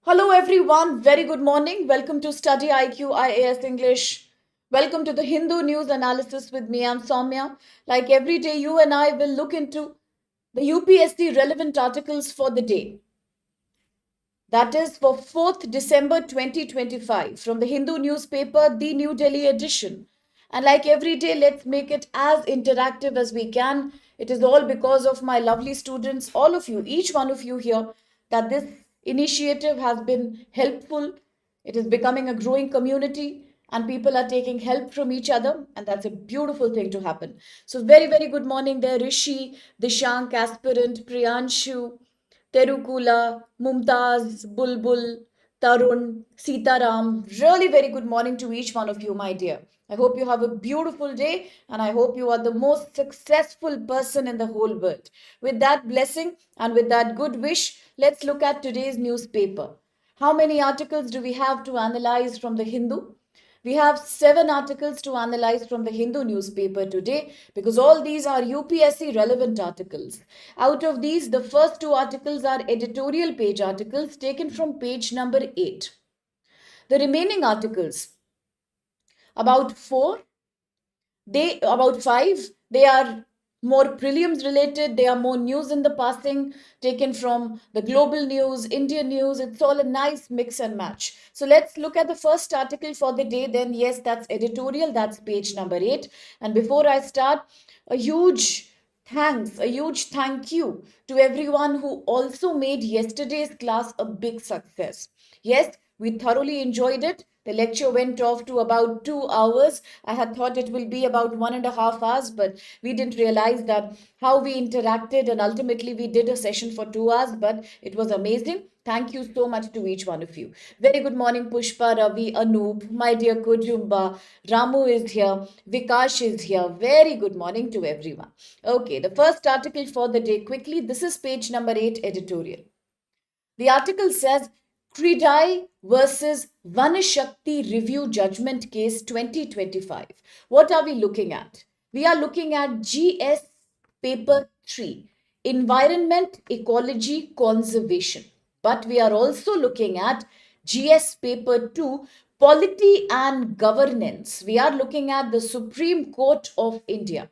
Hello everyone, very good morning. Welcome to StudyIQ IAS English. Welcome to the Hindu News Analysis with me. I'm Saumya. Like every day, you and I will look into the UPSC relevant articles for the day. That is for 4th December 2025 from the Hindu newspaper, the New Delhi edition. And like every day, let's make it as interactive as we can. It is all because of my lovely students, all of you, each one of you here, that this initiative has been helpful. It is becoming a growing community and people are taking help from each other, and that's a beautiful thing to happen. So, very, very good morning there, Rishi, Dishank, Aspirant, Priyanshu, Terukula, Mumtaz, Bulbul, Tarun, Sitaram. Really very good morning to each one of you, my dear. I hope you have a beautiful day and I hope you are the most successful person in the whole world. With that blessing and with that good wish, let's look at today's newspaper. How many articles do we have to analyze from the Hindu? We have 7 articles to analyze from the Hindu newspaper today because all these are UPSC relevant articles. Out of these, the first 2 articles are editorial page articles taken from page number 8. The remaining articles, about 4, about 5, they are more prelims related. They are more news in the passing, taken from the global news, Indian news. It's all a nice mix and match. So let's look at the first article for the day. Then yes, that's editorial. That's page number 8. And before I start, a huge thank you to everyone who also made yesterday's class a big success. Yes, we thoroughly enjoyed it. The lecture went off to about 2 hours. I had thought it will be about 1.5 hours, but we didn't realize that how we interacted, and ultimately we did a session for 2 hours, but it was amazing. Thank you so much to each one of you. Very good morning, Pushpa, Ravi, Anoop, my dear Kujumba, Ramu is here, Vikash is here. Very good morning to everyone. Okay, the first article for the day quickly. This is page number 8, editorial. The article says Credai versus Vanashakti Review Judgment Case 2025. What are we looking at? We are looking at GS Paper 3, Environment, Ecology, Conservation. But we are also looking at GS Paper 2, Polity and Governance. We are looking at the Supreme Court of India.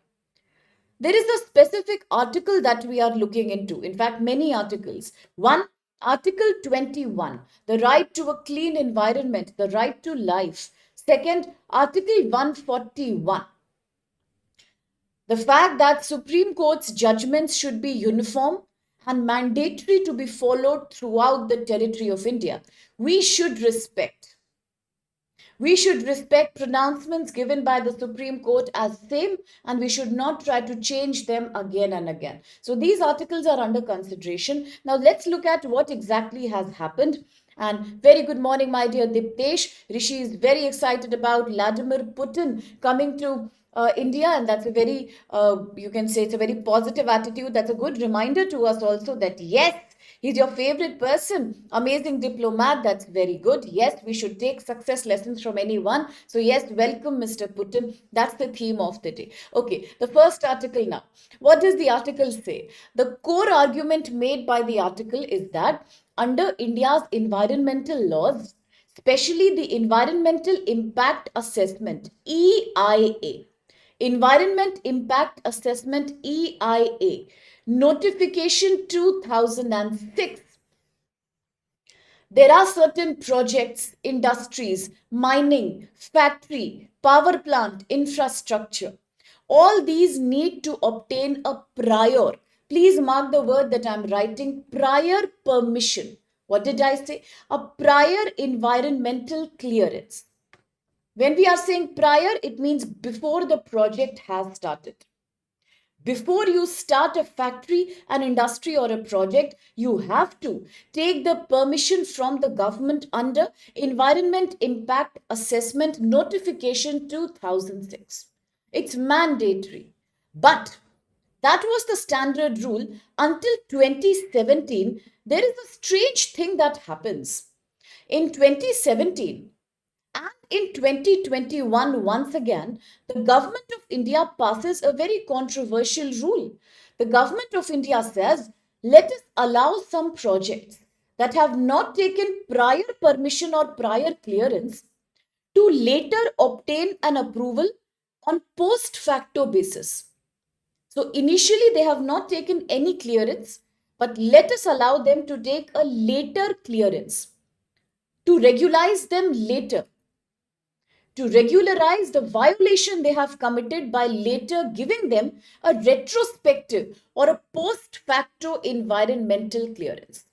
There is a specific article that we are looking into. In fact, many articles. One, Article 21, the right to a clean environment, the right to life. Second, Article 141, the fact that Supreme Court's judgments should be uniform and mandatory to be followed throughout the territory of India. We should respect pronouncements given by the Supreme Court as same, and we should not try to change them again and again. So these articles are under consideration. Now let's look at what exactly has happened. And very good morning, my dear Diptesh. Rishi is very excited about Vladimir Putin coming to India, and that's a very, you can say it's a very positive attitude. That's a good reminder to us also that yes, he's your favorite person, amazing diplomat. That's very good. Yes, we should take success lessons from anyone. So yes, welcome, Mr. Putin. That's the theme of the day. Okay, the first article now. What does the article say? The core argument made by the article is that under India's environmental laws, especially the Environmental Impact Assessment, EIA, Environment Impact Assessment, EIA, Notification 2006. There are certain projects, industries, mining, factory, power plant, infrastructure. All these need to obtain a prior, please mark the word that I'm writing, prior permission. What did I say? A prior environmental clearance. When we are saying prior, it means before the project has started. Before you start a factory, an industry, or a project, you have to take the permission from the government under Environment Impact Assessment Notification 2006. It's mandatory. But that was the standard rule until 2017. There is a strange thing that happens. In 2017, and in 2021, once again, the government of India passes a very controversial rule. The government of India says, let us allow some projects that have not taken prior permission or prior clearance to later obtain an approval on post facto basis. So initially they have not taken any clearance, but let us allow them to take a later clearance to regularize them later, to regularize the violation they have committed by later giving them a retrospective or a post facto environmental clearance.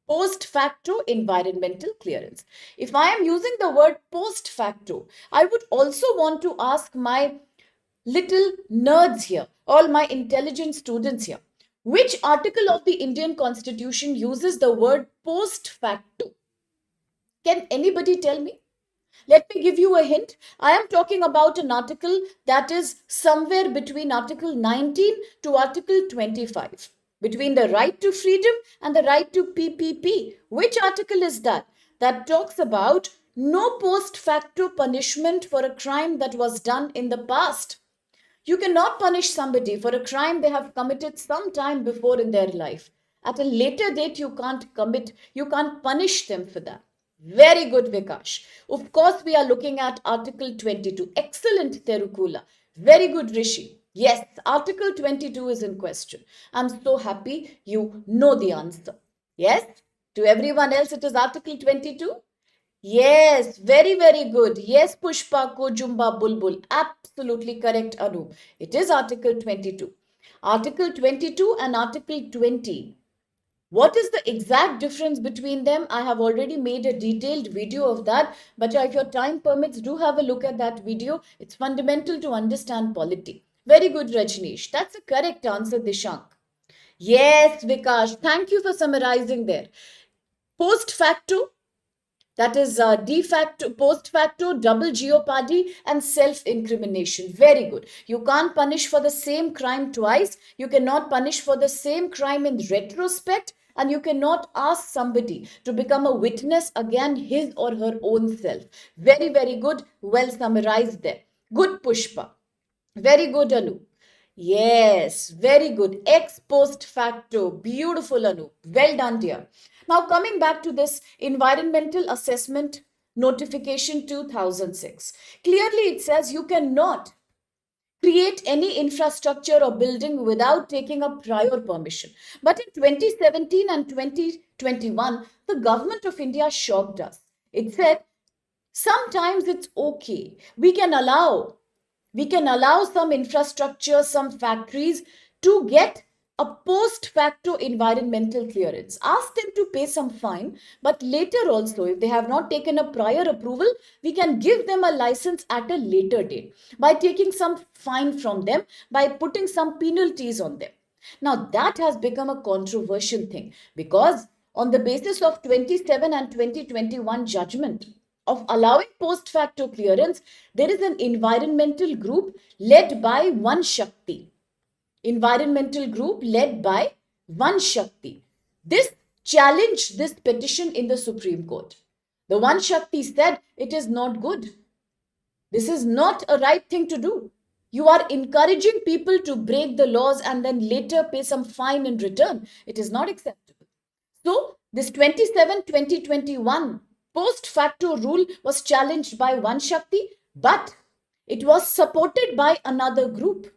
Post facto environmental clearance. If I am using the word post facto, I would also want to ask my little nerds here, all my intelligent students here, which article of the Indian Constitution uses the word post facto? Can anybody tell me? Let me give you a hint. I am talking about an article that is somewhere between Article 19 to Article 25, between the right to freedom and the right to PPP. Which article is that? That talks about no post facto punishment for a crime that was done in the past. You cannot punish somebody for a crime they have committed some time before in their life. At a later date, you can't punish them for that. Very good, Vikash. Of course, we are looking at Article 22. Excellent, Terukula. Very good, Rishi. Yes, Article 22 is in question. I'm so happy you know the answer. Yes? To everyone else, it is Article 22. Yes, very, very good. Yes, Pushpa Ko Jumba Bulbul. Absolutely correct, Anu. It is Article 22. Article 22 and Article 20. What is the exact difference between them? I have already made a detailed video of that. But if your time permits, do have a look at that video. It's fundamental to understand polity. Very good, Rajneesh. That's a correct answer, Dishank. Yes, Vikash. Thank you for summarizing there. Post facto, that is de facto, post facto, double jeopardy, and self-incrimination. Very good. You can't punish for the same crime twice. You cannot punish for the same crime in retrospect. And you cannot ask somebody to become a witness again his or her own self. Very, very good. Well summarized there. Good, Pushpa. Very good, Anu. Yes, very good. Ex post facto. Beautiful, Anu. Well done, dear. Now, coming back to this environmental assessment notification 2006. Clearly, it says you cannot create any infrastructure or building without taking a prior permission. But in 2017 and 2021, the government of India shocked us. It said, sometimes it's okay. We can allow some infrastructure, some factories to get a post facto environmental clearance. Ask them to pay some fine, but later also, if they have not taken a prior approval, we can give them a license at a later date by taking some fine from them, by putting some penalties on them. Now, that has become a controversial thing because on the basis of 27 and 2021 judgment, of allowing post facto clearance, there is an environmental group led by One Shakti. Environmental group led by One Shakti. This challenged this petition in the Supreme Court. The One Shakti said it is not good. This is not a right thing to do. You are encouraging people to break the laws and then later pay some fine in return. It is not acceptable. So, this 27-2021 post facto rule was challenged by One Shakti, but it was supported by another group.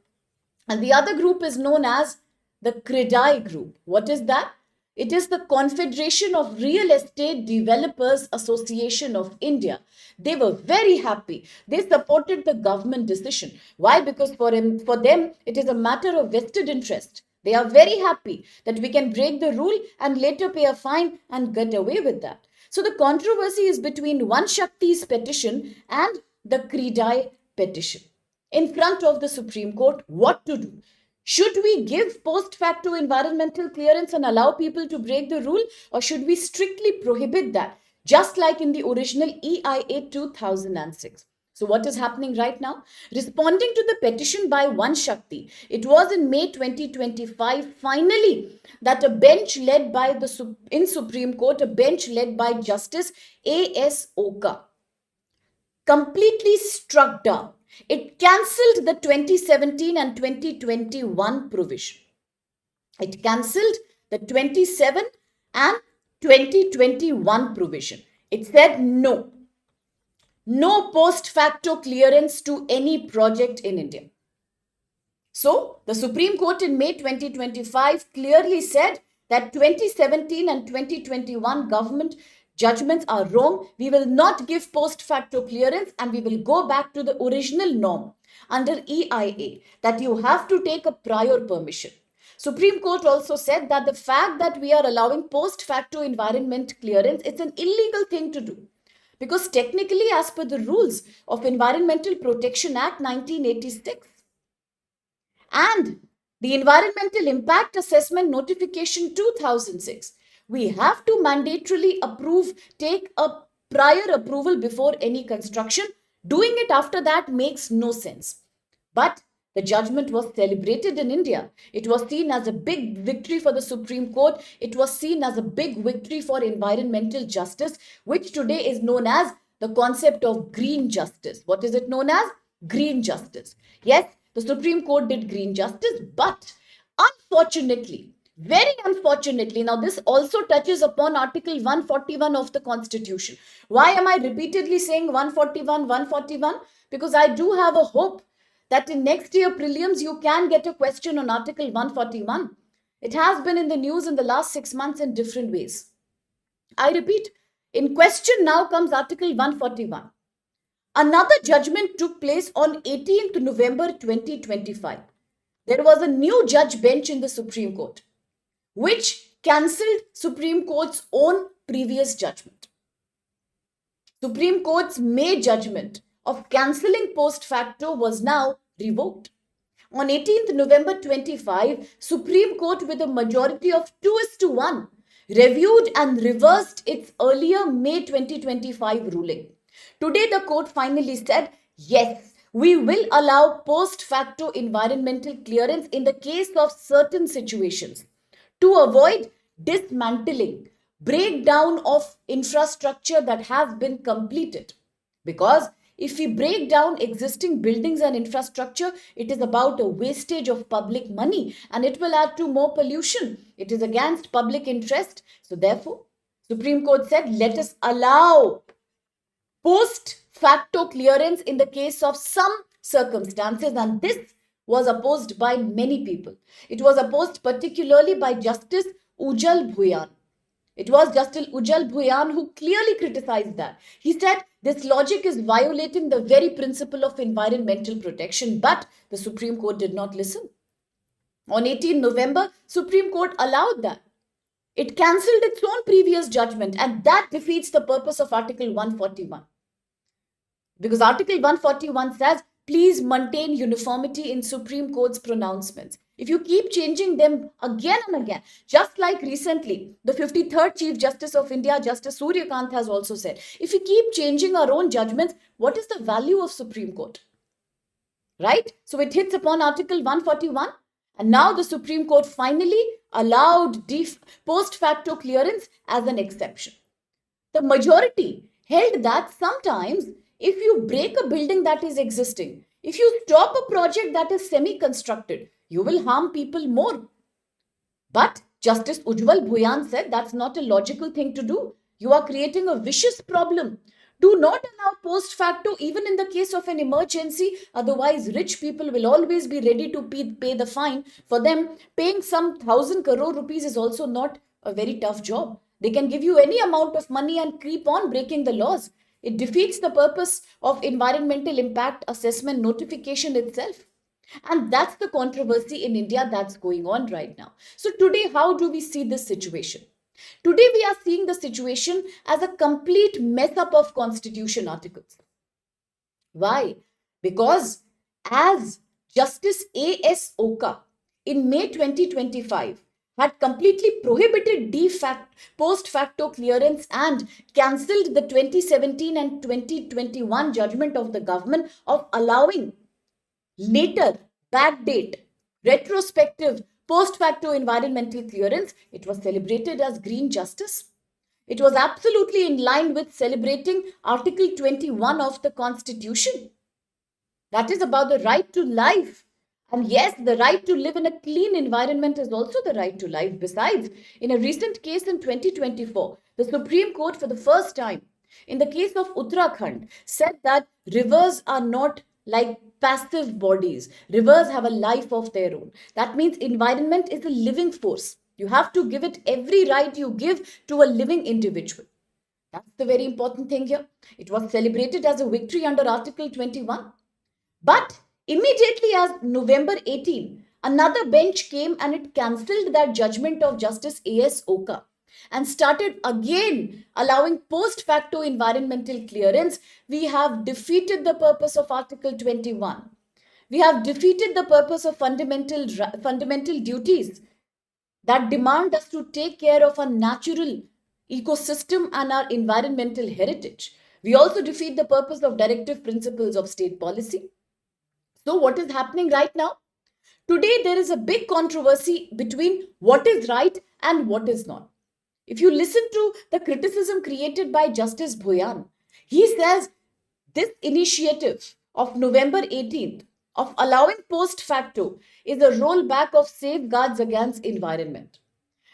And the other group is known as the CREDAI group. What is that? It is the Confederation of Real Estate Developers Association of India. They were very happy. They supported the government decision. Why? Because for them, it is a matter of vested interest. They are very happy that we can break the rule and later pay a fine and get away with that. So the controversy is between One Shakti's petition and the CREDAI petition. In front of the Supreme Court, what to do? Should we give post facto environmental clearance and allow people to break the rule, or should we strictly prohibit that, just like in the original EIA 2006? So what is happening right now? Responding to the petition by One Shakti, it was in May 2025, finally, that a bench led by in Supreme Court, a bench led by Justice A.S. Oka, completely struck down. It cancelled the 2017 and 2021 provision. It cancelled the 27 and 2021 provision. It said no post facto clearance to any project in India. So, the Supreme Court in May 2025 clearly said that 2017 and 2021 government judgments are wrong. We will not give post facto clearance and we will go back to the original norm under EIA that you have to take a prior permission. Supreme Court also said that the fact that we are allowing post facto environment clearance, it's an illegal thing to do. Because technically, as per the rules of Environmental Protection Act 1986, and the Environmental Impact Assessment Notification 2006, we have to mandatorily take a prior approval before any construction. Doing it after that makes no sense. But the judgment was celebrated in India. It was seen as a big victory for the Supreme Court. It was seen as a big victory for environmental justice, which today is known as the concept of green justice. What is it known as? Green justice. Yes, the Supreme Court did green justice, but unfortunately, very unfortunately, now this also touches upon Article 141 of the Constitution. Why am I repeatedly saying 141, 141? Because I do have a hope that in next year prelims you can get a question on Article 141. It has been in the news in the last 6 months in different ways. I repeat, in question now comes Article 141. Another judgment took place on 18th November 2025. There was a new judge bench in the Supreme Court, which cancelled Supreme Court's own previous judgment. Supreme Court's May judgment of cancelling post facto was now revoked. On 18th November 25, Supreme Court with a majority of 2:1 reviewed and reversed its earlier May 2025 ruling. Today, the court finally said, yes, we will allow post facto environmental clearance in the case of certain situations to avoid dismantling, breakdown of infrastructure that has been completed. Because if we break down existing buildings and infrastructure, it is about a wastage of public money and it will add to more pollution. It is against public interest. So therefore, Supreme Court said, let us allow post facto clearance in the case of some circumstances, and this was opposed by many people. It was opposed particularly by Justice Ujjal Bhuyan. It was Justice Ujjal Bhuyan who clearly criticized that. He said this logic is violating the very principle of environmental protection, but the Supreme Court did not listen. On 18 November, Supreme Court allowed that. It cancelled its own previous judgment, and that defeats the purpose of Article 141. Because Article 141 says, please maintain uniformity in Supreme Court's pronouncements. If you keep changing them again and again, just like recently, the 53rd Chief Justice of India, Justice Surya Kant, has also said, if we keep changing our own judgments, what is the value of Supreme Court? Right? So it hits upon Article 141. And now the Supreme Court finally allowed post facto clearance as an exception. The majority held that sometimes if you break a building that is existing, if you stop a project that is semi-constructed, you will harm people more. But Justice Ujjal Bhuyan said that's not a logical thing to do. You are creating a vicious problem. Do not allow post facto even in the case of an emergency. Otherwise, rich people will always be ready to pay the fine. For them, paying some 1,000 crore rupees is also not a very tough job. They can give you any amount of money and keep on breaking the laws. It defeats the purpose of environmental impact assessment notification itself. And that's the controversy in India that's going on right now. So today, how do we see this situation? Today, we are seeing the situation as a complete mess up of constitution articles. Why? Because as Justice A.S. Oka in May 2025 had completely prohibited post facto clearance and cancelled the 2017 and 2021 judgment of the government of allowing later, backdate, retrospective, post facto environmental clearance, it was celebrated as green justice. It was absolutely in line with celebrating Article 21 of the Constitution. That is about the right to life And yes, the right to live in a clean environment is also the right to life. Besides, in a recent case in 2024, the Supreme Court, for the first time, in the case of Uttarakhand, said that rivers are not like passive bodies. Rivers have a life of their own. That means environment is a living force. You have to give it every right you give to a living individual. That's the very important thing here. It was celebrated as a victory under Article 21. But immediately as November 18, another bench came and it cancelled that judgment of Justice A.S. Oka and started again allowing post facto environmental clearance. We have defeated the purpose of Article 21. We have defeated the purpose of fundamental duties that demand us to take care of our natural ecosystem and our environmental heritage. We also defeat the purpose of directive principles of state policy. So, what is happening right now? Today, there is a big controversy between what is right and what is not. If you listen to the criticism created by Justice Bhoyan, he says this initiative of November 18th of allowing post facto is a rollback of safeguards against environment.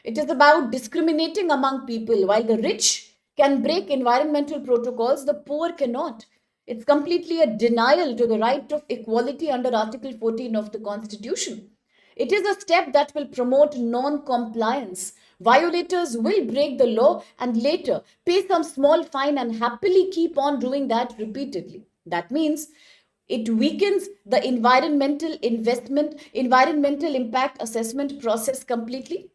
It is about discriminating among people. While the rich can break environmental protocols, the poor cannot. It's completely a denial to the right of equality under Article 14 of the Constitution. It is a step that will promote non compliance. Violators will break the law and later pay some small fine and happily keep on doing that repeatedly. That means it weakens the environmental impact assessment process completely.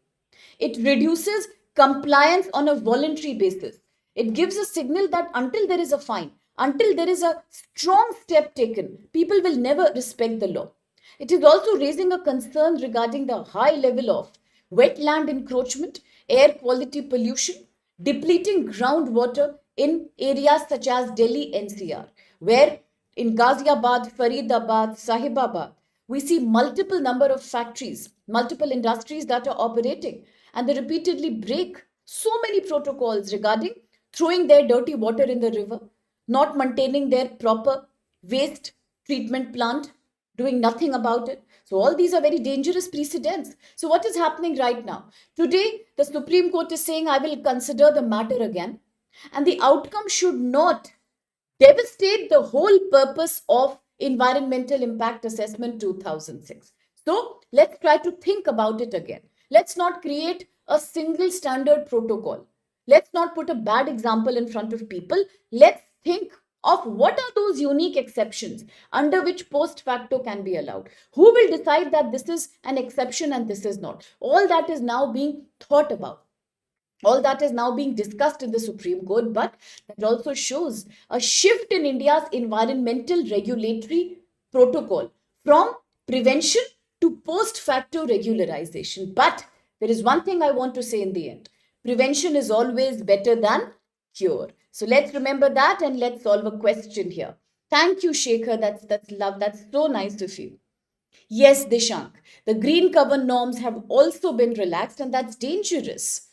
It reduces compliance on a voluntary basis. It gives a signal that until there is a fine, until there is a strong step taken, people will never respect the law. It is also raising a concern regarding the high level of wetland encroachment, air quality pollution, depleting groundwater in areas such as Delhi NCR, where in Ghaziabad, Faridabad, Sahibabad, we see multiple number of factories, multiple industries that are operating, and they repeatedly break so many protocols regarding throwing their dirty water in the river, not maintaining their proper waste treatment plant, doing nothing about it. So all these are very dangerous precedents. So what is happening right now? Today, the Supreme Court is saying, I will consider the matter again. And the outcome should not devastate the whole purpose of Environmental Impact Assessment 2006. So let's try to think about it again. Let's not create a single standard protocol. Let's not put a bad example in front of people. Let's think of what are those unique exceptions under which post facto can be allowed. Who will decide that this is an exception and this is not? All that is now being thought about. All that is now being discussed in the Supreme Court, but that also shows a shift in India's environmental regulatory protocol from prevention to post facto regularization. But there is one thing I want to say in the end: prevention is always better than cure. So let's remember that and let's solve a question here. Thank you, Shekhar. That's love. That's so nice of you. Yes, Dishank, the green cover norms have also been relaxed, and that's dangerous.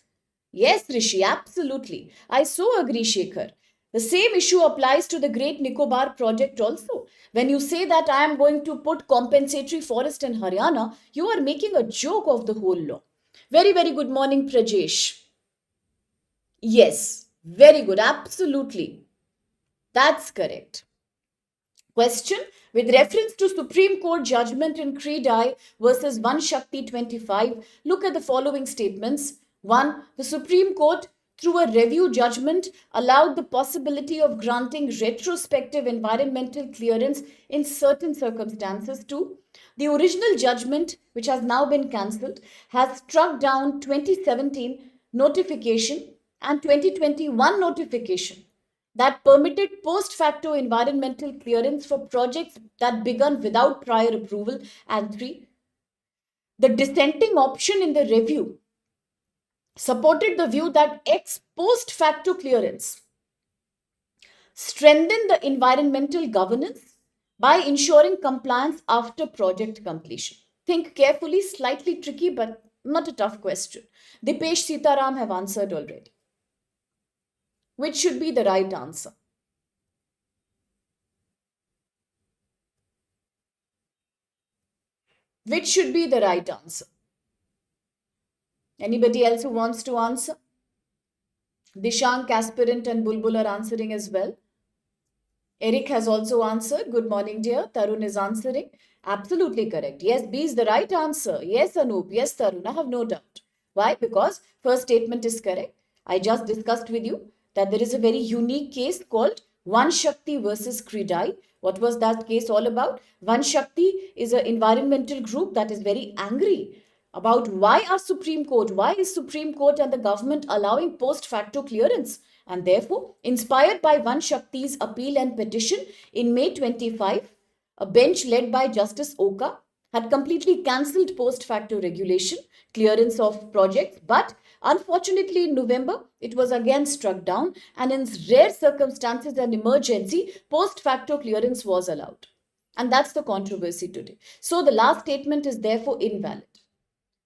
Yes, Rishi, absolutely. I so agree, Shekhar. The same issue applies to the Great Nicobar project also. When you say that I am going to put compensatory forest in Haryana, you are making a joke of the whole law. Very, very good morning, Prajesh. Yes, very good, absolutely. That's correct. Question: with reference to Supreme Court judgment in Credai versus One Shakti 25, look at the following statements. 1. The Supreme Court, through a review judgment, allowed the possibility of granting retrospective environmental clearance in certain circumstances. 2. The original judgment, which has now been cancelled, has struck down 2017 notification and 2021 notification that permitted post facto environmental clearance for projects that begun without prior approval. And 3. The dissenting option in the review supported the view that ex post facto clearance strengthened the environmental governance by ensuring compliance after project completion. Think carefully, slightly tricky, but not a tough question. Dipesh Sitaram have answered already. Which should be the right answer? Which should be the right answer? Anybody else who wants to answer? Dishank, Aspirant and Bulbul are answering as well. Eric has also answered. Good morning, dear. Tarun is answering. Absolutely correct. Yes, B is the right answer. Yes, Anoop. Yes, Tarun. I have no doubt. Why? Because first statement is correct. I just discussed with you that there is a very unique case called One Shakti versus Credai. What was that case all about? One Shakti is an environmental group that is very angry about why is Supreme Court and the government allowing post facto clearance? And therefore, inspired by One Shakti's appeal and petition in May 25, a bench led by Justice Oka had completely cancelled post facto regulation, clearance of projects, but unfortunately in November, it was again struck down, and in rare circumstances and emergency, post facto clearance was allowed. And that's the controversy today. So the last statement is therefore invalid.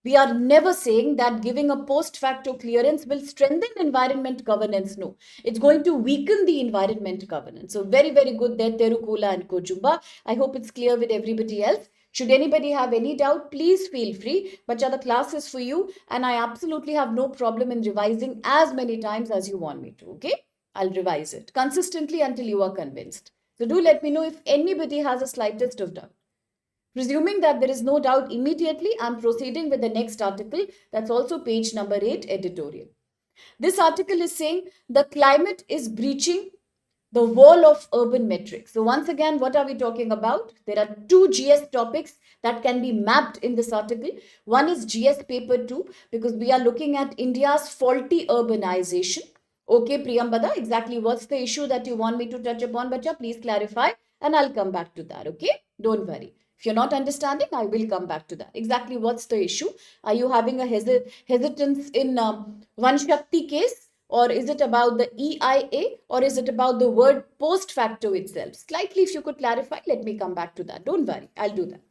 We are never saying that giving a post facto clearance will strengthen environment governance. No, it's going to weaken the environment governance. So very, very good there, Terukula and Kojumba. I hope it's clear with everybody else. Should anybody have any doubt, please feel free. Bacha, the class is for you, and I absolutely have no problem in revising as many times as you want me to. Okay, I'll revise it consistently until you are convinced. So do let me know if anybody has a slightest of doubt. Presuming that there is no doubt immediately, I'm proceeding with the next article. That's also page number 8, editorial. This article is saying the climate is breaching the wall of urban metrics. So once again, what are we talking about? There are two GS topics that can be mapped in this article. One is GS paper 2, because we are looking at India's faulty urbanization. Okay, Priyambada, exactly what's the issue that you want me to touch upon, Bacha? Please clarify and I'll come back to that, okay? Don't worry. If you're not understanding, I will come back to that. Exactly what's the issue? Are you having a hesitance in One Shakti case? Or is it about the EIA? Or is it about the word post facto itself? Slightly, if you could clarify, let me come back to that. Don't worry, I'll do that.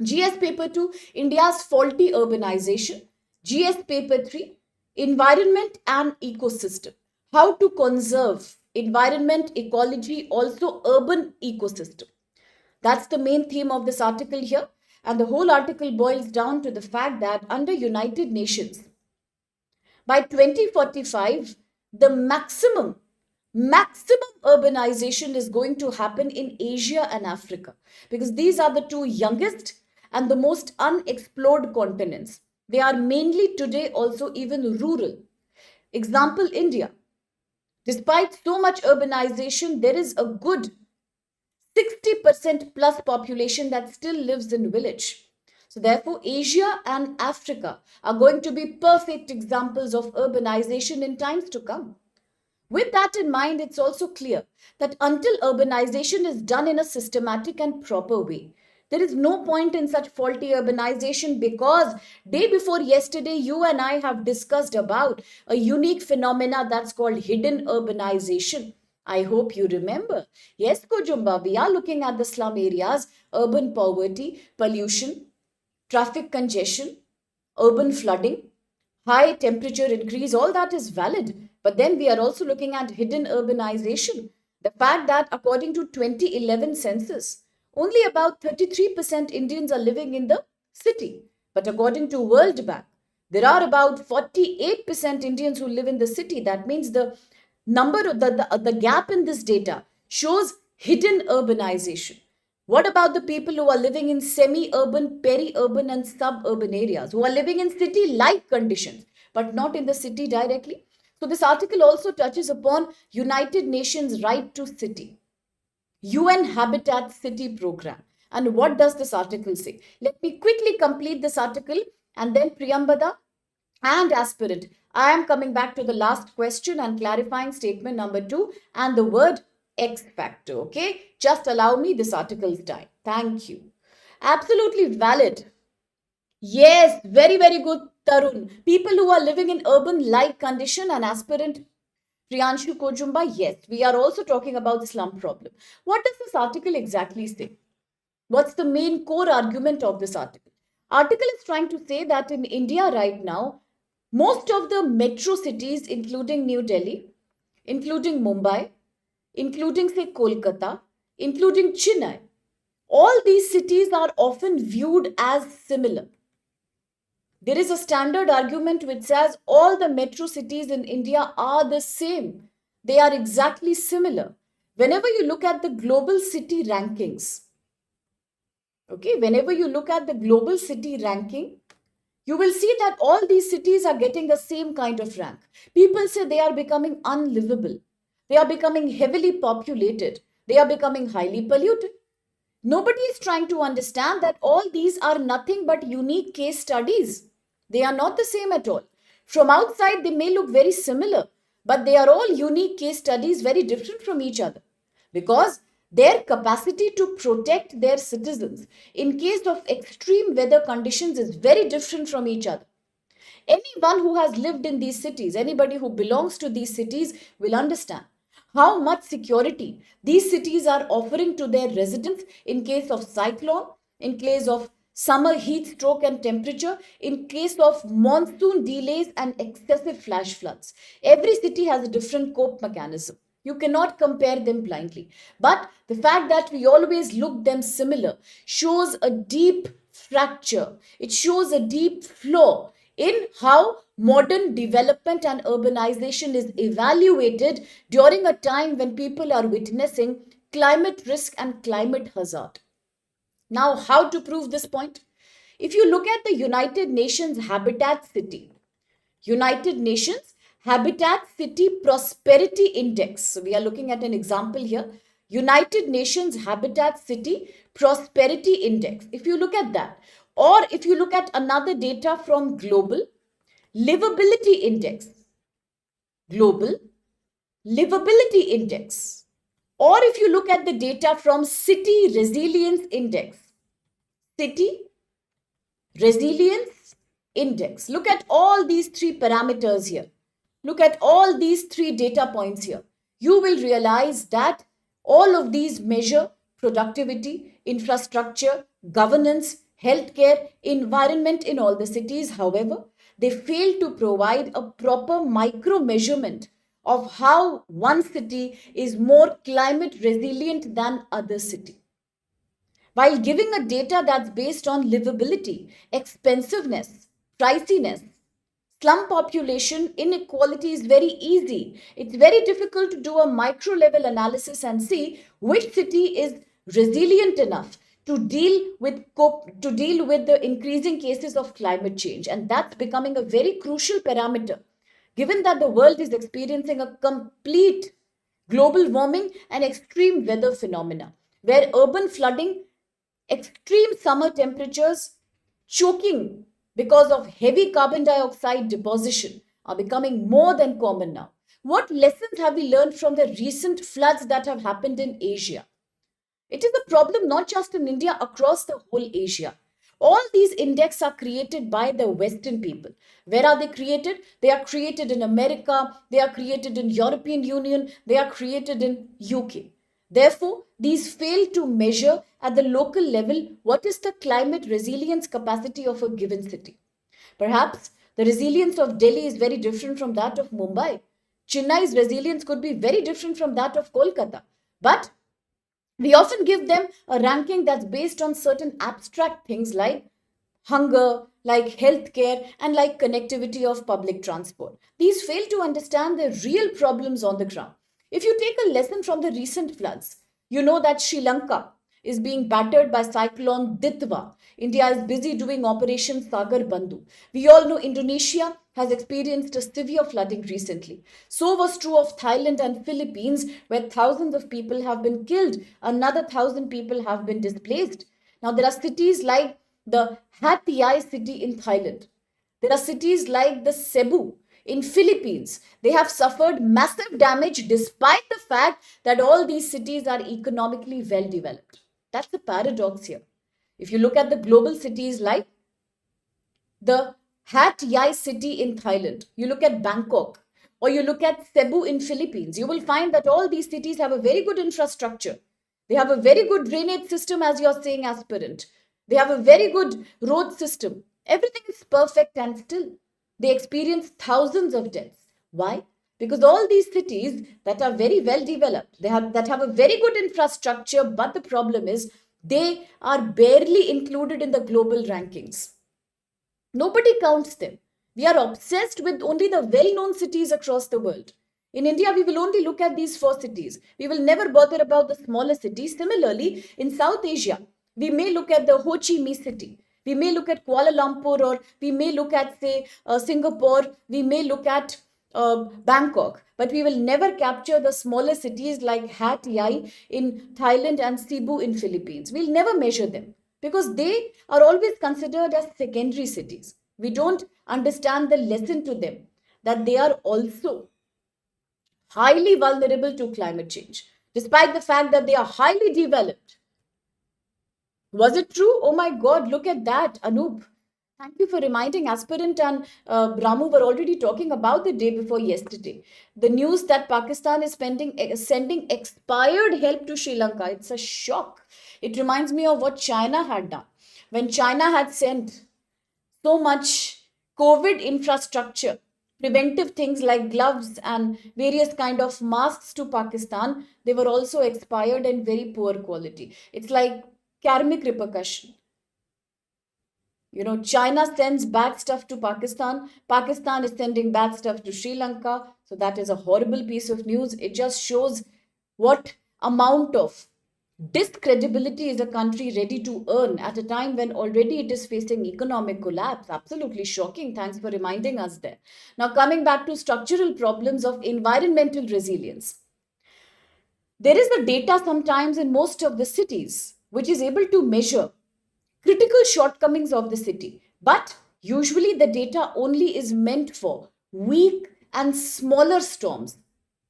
GS paper 2, India's faulty urbanization. GS paper 3, environment and ecosystem. How to conserve environment, ecology, also urban ecosystem. That's the main theme of this article here. And the whole article boils down to the fact that under United Nations, by 2045, the maximum urbanization is going to happen in Asia and Africa, because these are the two youngest and the most unexplored continents. They are mainly today also even rural. Example, India. Despite so much urbanization, there is a good 60% plus population that still lives in village. So therefore, Asia and Africa are going to be perfect examples of urbanization in times to come. With that in mind, it's also clear that until urbanization is done in a systematic and proper way, there is no point in such faulty urbanization, because day before yesterday, you and I have discussed about a unique phenomena that's called hidden urbanization. I hope you remember. Yes, Kojumba, we are looking at the slum areas, urban poverty, pollution, traffic congestion, urban flooding, high temperature increase, all that is valid. But then we are also looking at hidden urbanization. The fact that according to 2011 census, only about 33% Indians are living in the city. But according to World Bank, there are about 48% Indians who live in the city. That means the gap in this data shows hidden urbanization. What about the people who are living in semi-urban, peri-urban and suburban areas, who are living in city-like conditions, but not in the city directly? So this article also touches upon United Nations Right to City, UN Habitat City Program. And what does this article say? Let me quickly complete this article, and then Priyambada and Aspirant, I am coming back to the last question and clarifying statement number 2 and the word X factor. Okay, just allow me this article's time. Thank you. Absolutely valid. Yes, very, very good, Tarun. People who are living in urban-like condition, and Aspirant Priyanshu Kojumba, yes, we are also talking about the slum problem. What does this article exactly say? What's the main core argument of this article? Article is trying to say that in India right now, most of the metro cities, including New Delhi, including Mumbai, including say Kolkata, including Chennai, all these cities are often viewed as similar. There is a standard argument which says all the metro cities in India are the same. They are exactly similar. Whenever you look at the global city rankings, okay, whenever you look at the global city ranking, you will see that all these cities are getting the same kind of rank. People say they are becoming unlivable. They are becoming heavily populated. They are becoming highly polluted. Nobody is trying to understand that all these are nothing but unique case studies. They are not the same at all. From outside, they may look very similar, but they are all unique case studies, very different from each other. Because their capacity to protect their citizens in case of extreme weather conditions is very different from each other. Anyone who has lived in these cities, anybody who belongs to these cities will understand how much security these cities are offering to their residents in case of cyclone, in case of summer heat stroke and temperature, in case of monsoon delays and excessive flash floods. Every city has a different cope mechanism. You cannot compare them blindly. But the fact that we always look them similar shows a deep fracture. It shows a deep flaw in how modern development and urbanization is evaluated during a time when people are witnessing climate risk and climate hazard. Now, how to prove this point? If you look at the United Nations Habitat City, United Nations Habitat City Prosperity Index. So we are looking at an example here. United Nations Habitat City Prosperity Index. If you look at that, or if you look at another data from Global Livability Index, Global Livability Index, or if you look at the data from City Resilience Index, City Resilience Index. Look at all these three parameters here. Look at all these three data points here. You will realize that all of these measure productivity, infrastructure, governance, healthcare, environment in all the cities. However, they fail to provide a proper micro measurement of how one city is more climate resilient than other city. While giving a data that's based on livability, expensiveness, priciness, slum population, inequality is very easy. It's very difficult to do a micro level analysis and see which city is resilient enough to deal with the increasing cases of climate change, and that's becoming a very crucial parameter given that the world is experiencing a complete global warming and extreme weather phenomena where urban flooding, extreme summer temperatures, choking because of heavy carbon dioxide deposition are becoming more than common now. What lessons have we learned from the recent floods that have happened in Asia? It is a problem not just in India, across the whole Asia. All these indexes are created by the Western people. Where are they created? They are created in America, they are created in European Union, they are created in UK. Therefore, these fail to measure at the local level what is the climate resilience capacity of a given city. Perhaps the resilience of Delhi is very different from that of Mumbai. Chennai's resilience could be very different from that of Kolkata. But we often give them a ranking that's based on certain abstract things like hunger, like healthcare, and like connectivity of public transport. These fail to understand the real problems on the ground. If you take a lesson from the recent floods, you know that Sri Lanka is being battered by cyclone Ditwa. India is busy doing Operation Sagar Bandhu. We all know Indonesia has experienced a severe flooding recently. So was true of Thailand and Philippines, where thousands of people have been killed. Another 1,000 people have been displaced. Now there are cities like the Hat Yai city in Thailand. There are cities like the Cebu in Philippines. They have suffered massive damage despite the fact that all these cities are economically well developed. That's the paradox here. If you look at the global cities like the Hat Yai city in Thailand, you look at Bangkok, or you look at Cebu in Philippines, you will find that all these cities have a very good infrastructure. They have a very good drainage system, as you're saying, aspirant. They have a very good road system. Everything is perfect, and still they experience thousands of deaths. Why? Because all these cities that are very well developed, that have a very good infrastructure, but the problem is They are barely included in the global rankings. Nobody counts them. We are obsessed with only the well known cities across the world. In India, we will only look at these four cities. We will never bother about the smaller cities. Similarly, in South Asia, we may look at the Ho Chi Minh city. We may look at Kuala Lumpur, or we may look at, say, Singapore. We may look at Bangkok. But we will never capture the smaller cities like Hat Yai in Thailand and Cebu in Philippines. We'll never measure them because they are always considered as secondary cities. We don't understand the lesson to them that they are also highly vulnerable to climate change, despite the fact that they are highly developed. Was it true? Oh my God, look at that, Anup. Thank you for reminding. Aspirant and Ramu were already talking about the day before yesterday. The news that Pakistan is sending expired help to Sri Lanka. It's a shock. It reminds me of what China had done. When China had sent so much COVID infrastructure, preventive things like gloves and various kind of masks to Pakistan, they were also expired and very poor quality. It's like karmic repercussion. China sends bad stuff to Pakistan. Pakistan is sending bad stuff to Sri Lanka. So that is a horrible piece of news. It just shows what amount of discredibility is a country ready to earn at a time when already it is facing economic collapse. Absolutely shocking. Thanks for reminding us there. Now, coming back to structural problems of environmental resilience. There is the data sometimes in most of the cities which is able to measure critical shortcomings of the city. But usually the data only is meant for weak and smaller storms.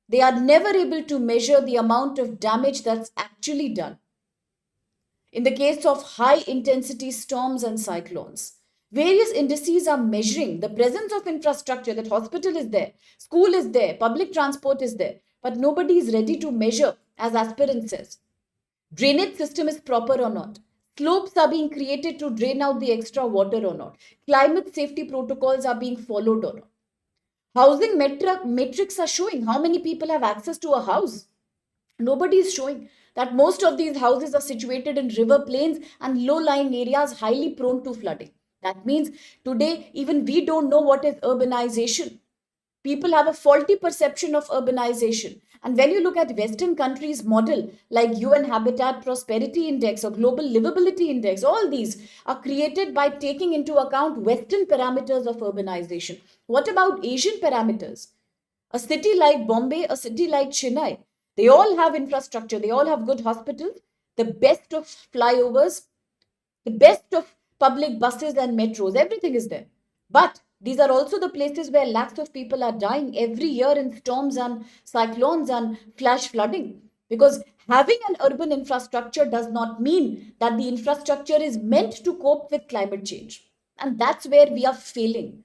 They are never able to measure the amount of damage that's actually done. In the case of high intensity storms and cyclones, various indices are measuring the presence of infrastructure, that hospital is there, school is there, public transport is there, but nobody is ready to measure, as aspirant says. Drainage system is proper or not. Slopes are being created to drain out the extra water or not. Climate safety protocols are being followed or not. Housing metrics are showing how many people have access to a house. Nobody is showing that most of these houses are situated in river plains and low-lying areas highly prone to flooding. That means today even we don't know what is urbanization. People have a faulty perception of urbanization. And when you look at Western countries' model like UN Habitat Prosperity Index or Global Livability Index, all these are created by taking into account Western parameters of urbanization. What about Asian parameters? A city like Bombay, a city like Chennai, they all have infrastructure, they all have good hospitals, the best of flyovers, the best of public buses and metros, everything is there. But these are also the places where lakhs of people are dying every year in storms and cyclones and flash flooding. Because having an urban infrastructure does not mean that the infrastructure is meant to cope with climate change. And that's where we are failing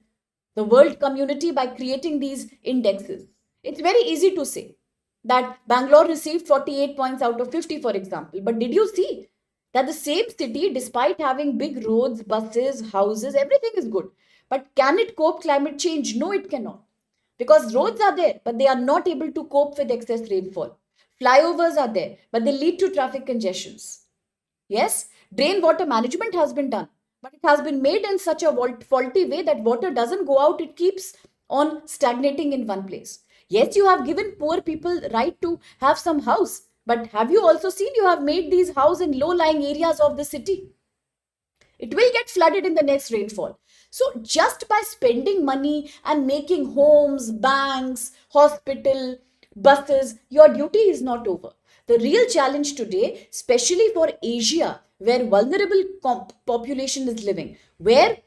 the world community by creating these indexes. It's very easy to say that Bangalore received 48 points out of 50, for example. But did you see that the same city, despite having big roads, buses, houses, everything is good? But can it cope climate change? No, it cannot. Because roads are there, but they are not able to cope with excess rainfall. Flyovers are there, but they lead to traffic congestions. Yes, drain water management has been done, but it has been made in such a faulty way that water doesn't go out, it keeps on stagnating in one place. Yes, you have given poor people right to have some house, but have you also seen you have made these houses in low-lying areas of the city? It will get flooded in the next rainfall. So just by spending money and making homes, banks, hospital, buses, your duty is not over. The real challenge today, especially for Asia, where vulnerable population is living, where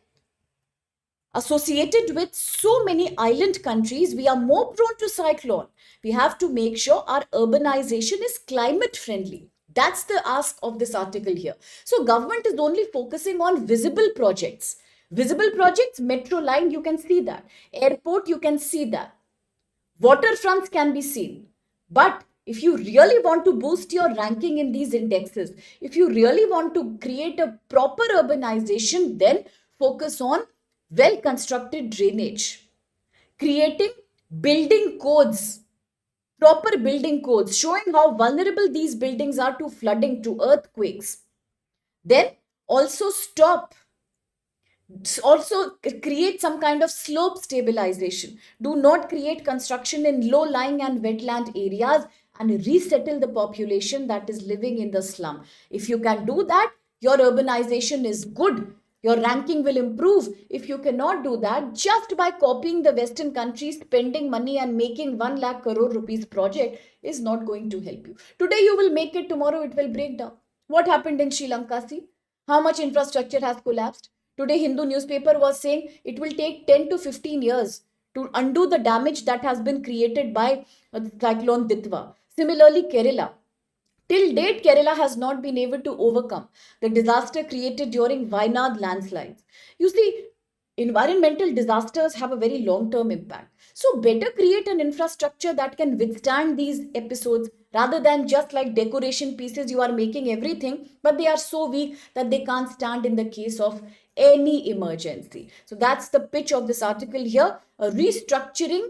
associated with so many island countries, we are more prone to cyclone. We have to make sure our urbanization is climate friendly. That's the ask of this article here. So government is only focusing on visible projects. Visible projects, metro line, you can see that. Airport, you can see that. Waterfronts can be seen. But if you really want to boost your ranking in these indexes, if you really want to create a proper urbanization, then focus on well-constructed drainage. Creating building codes, proper building codes, showing how vulnerable these buildings are to flooding, to earthquakes. Then also stop, also create some kind of slope stabilization. Do not create construction in low lying and wetland areas, and resettle the population that is living in the slum. If you can do that, your urbanization is good, your ranking will improve. If you cannot do that, just by copying the western countries, spending money and making 1 lakh crore rupees project is not going to help you. Today you will make it, tomorrow it will break down. What happened in Sri Lanka? See how much infrastructure has collapsed. Today, Hindu newspaper was saying it will take 10 to 15 years to undo the damage that has been created by cyclone Ditwa. Similarly, Kerala. Till date, Kerala has not been able to overcome the disaster created during Wayanad landslides. You see, environmental disasters have a very long term impact. So, better create an infrastructure that can withstand these episodes rather than just like decoration pieces. You are making everything, but they are so weak that they can't stand in the case of any emergency. So, that's the pitch of this article here, a restructuring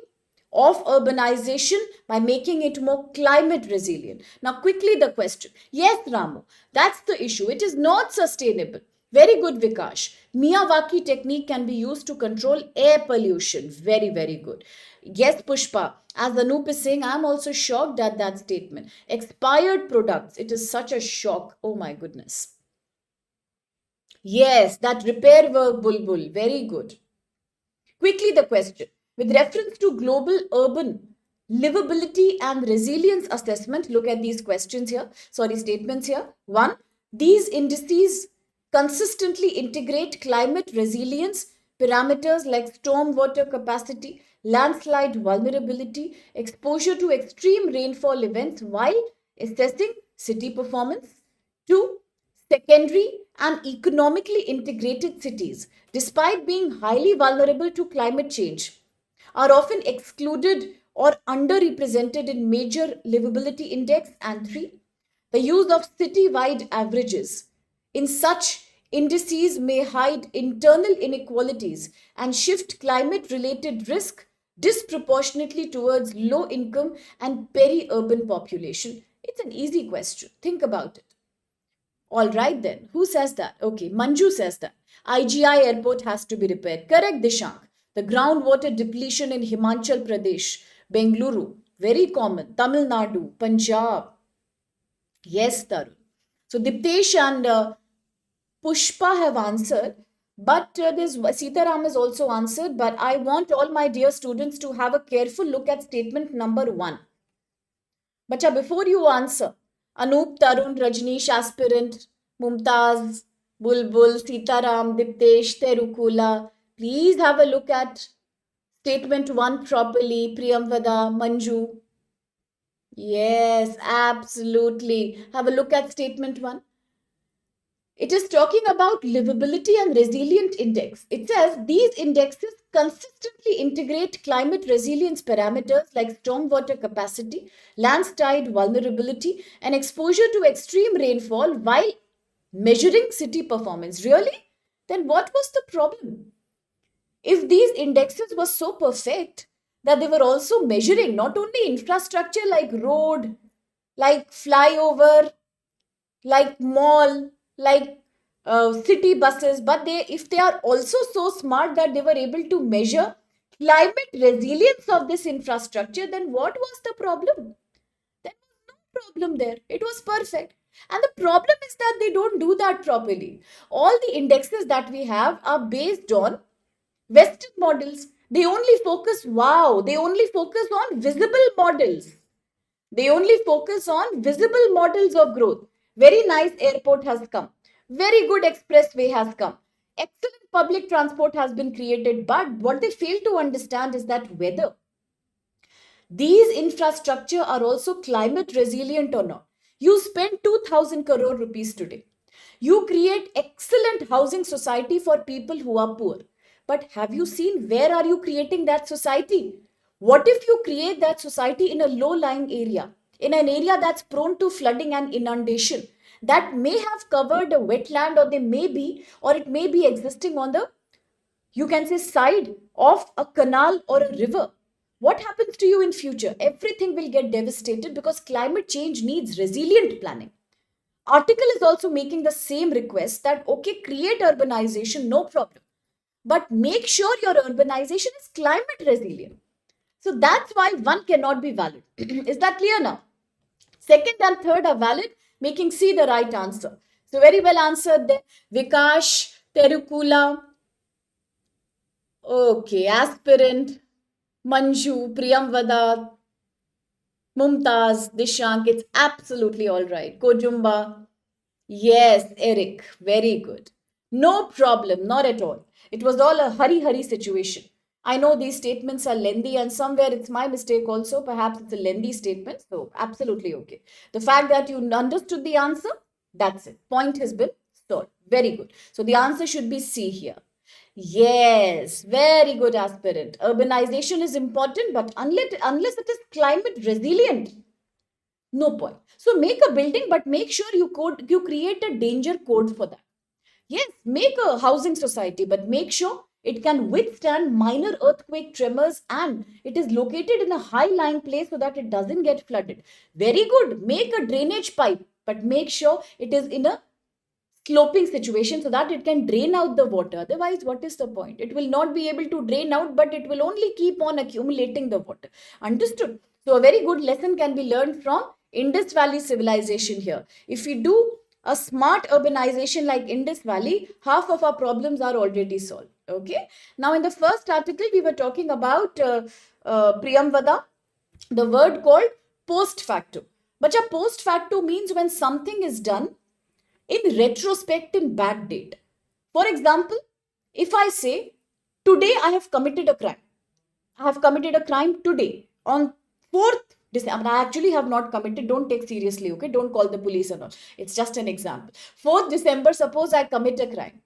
of urbanization by making it more climate resilient. Now, quickly the question. Yes, Ramu, that's the issue. It is not sustainable. Very good, Vikash. Miyawaki technique can be used to control air pollution. Very, very good. Yes, Pushpa. As Anup is saying, I'm also shocked at that statement. Expired products. It is such a shock. Oh my goodness. Yes, that repair work, Bulbul. Very good. Quickly, the question. With reference to global urban livability and resilience assessment, look at these questions here, statements here. One, these indices consistently integrate climate resilience parameters like storm water capacity, landslide vulnerability, exposure to extreme rainfall events while assessing city performance. Two, secondary and economically integrated cities, despite being highly vulnerable to climate change, are often excluded or underrepresented in major livability index. And three, the use of city-wide averages in such indices may hide internal inequalities and shift climate-related risk disproportionately towards low-income and peri-urban population. It's an easy question. Think about it. All right then. Who says that? Okay, Manju says that. IGI airport has to be repaired. Correct, Dishank. The groundwater depletion in Himachal Pradesh, Bengaluru, very common. Tamil Nadu, Punjab. Yes, Tarun. So Diptesh and Pushpa have answered, but this Sitaram has also answered. But I want all my dear students to have a careful look at statement number 1. Bacha, before you answer, Anup, Tarun, Rajneesh, Aspirant, Mumtaz, Bulbul, Sitaram, Diptesh, Terukula, please have a look at statement 1 properly. Priyamvada, Manju. Yes, absolutely. Have a look at statement 1. It is talking about livability and resilient index. It says these indexes consistently integrate climate resilience parameters like stormwater capacity, landslide vulnerability, and exposure to extreme rainfall while measuring city performance. Really? Then what was the problem? If these indexes were so perfect that they were also measuring not only infrastructure like road, like flyover, like mall, like city buses, but if they are also so smart that they were able to measure climate resilience of this infrastructure, then what was the problem? There was no problem there. It was perfect. And the problem is that they don't do that properly. All the indexes that we have are based on Western models. They only focus, they only focus on visible models. They only focus on visible models of growth. Very nice airport has come. Very good expressway has come. Excellent public transport has been created. But what they fail to understand is that whether these infrastructure are also climate resilient or not. You spend 2000 crore rupees today. You create excellent housing society for people who are poor. But have you seen where are you creating that society? What if you create that society in a low-lying area, in an area that's prone to flooding and inundation, that may have covered a wetland, or it may be existing on the, you can say, side of a canal or a river? What happens to you in future? Everything will get devastated because climate change needs resilient planning. Article is also making the same request that, okay, create urbanization, no problem. But make sure your urbanization is climate resilient. So that's why one cannot be valid. Is that clear now? Second and third are valid, making C the right answer. So very well answered there. Vikash, Terukula, okay, aspirant, Manju, Priyamvada, Mumtaz, Dishank, it's absolutely all right. Kojumba, yes, Eric, very good. No problem, not at all. It was all a hurry situation. I know these statements are lengthy, and somewhere it's my mistake also. Perhaps it's a lengthy statement, so absolutely okay. The fact that you understood the answer, that's it. Point has been solved. Very good. So the answer should be C here. Yes, very good, aspirant. Urbanization is important, but unless it is climate resilient, no point. So make a building, but make sure you create a danger code for that. Yes, make a housing society, but make sure it can withstand minor earthquake tremors and it is located in a high lying place so that it doesn't get flooded. Very good. Make a drainage pipe, but make sure it is in a sloping situation so that it can drain out the water. Otherwise, what is the point? It will not be able to drain out, but it will only keep on accumulating the water. Understood? So a very good lesson can be learned from Indus Valley civilization here. If we do a smart urbanization like Indus Valley, half of our problems are already solved. Okay. Now, in the first article, we were talking about Priyamvada, the word called post facto. But a post facto means when something is done in retrospect in bad date. For example, if I say, today I have committed a crime. I have committed a crime today on 4th December. I actually have not committed. Don't take seriously, okay? Don't call the police and all. It's just an example. 4th December, suppose I commit a crime.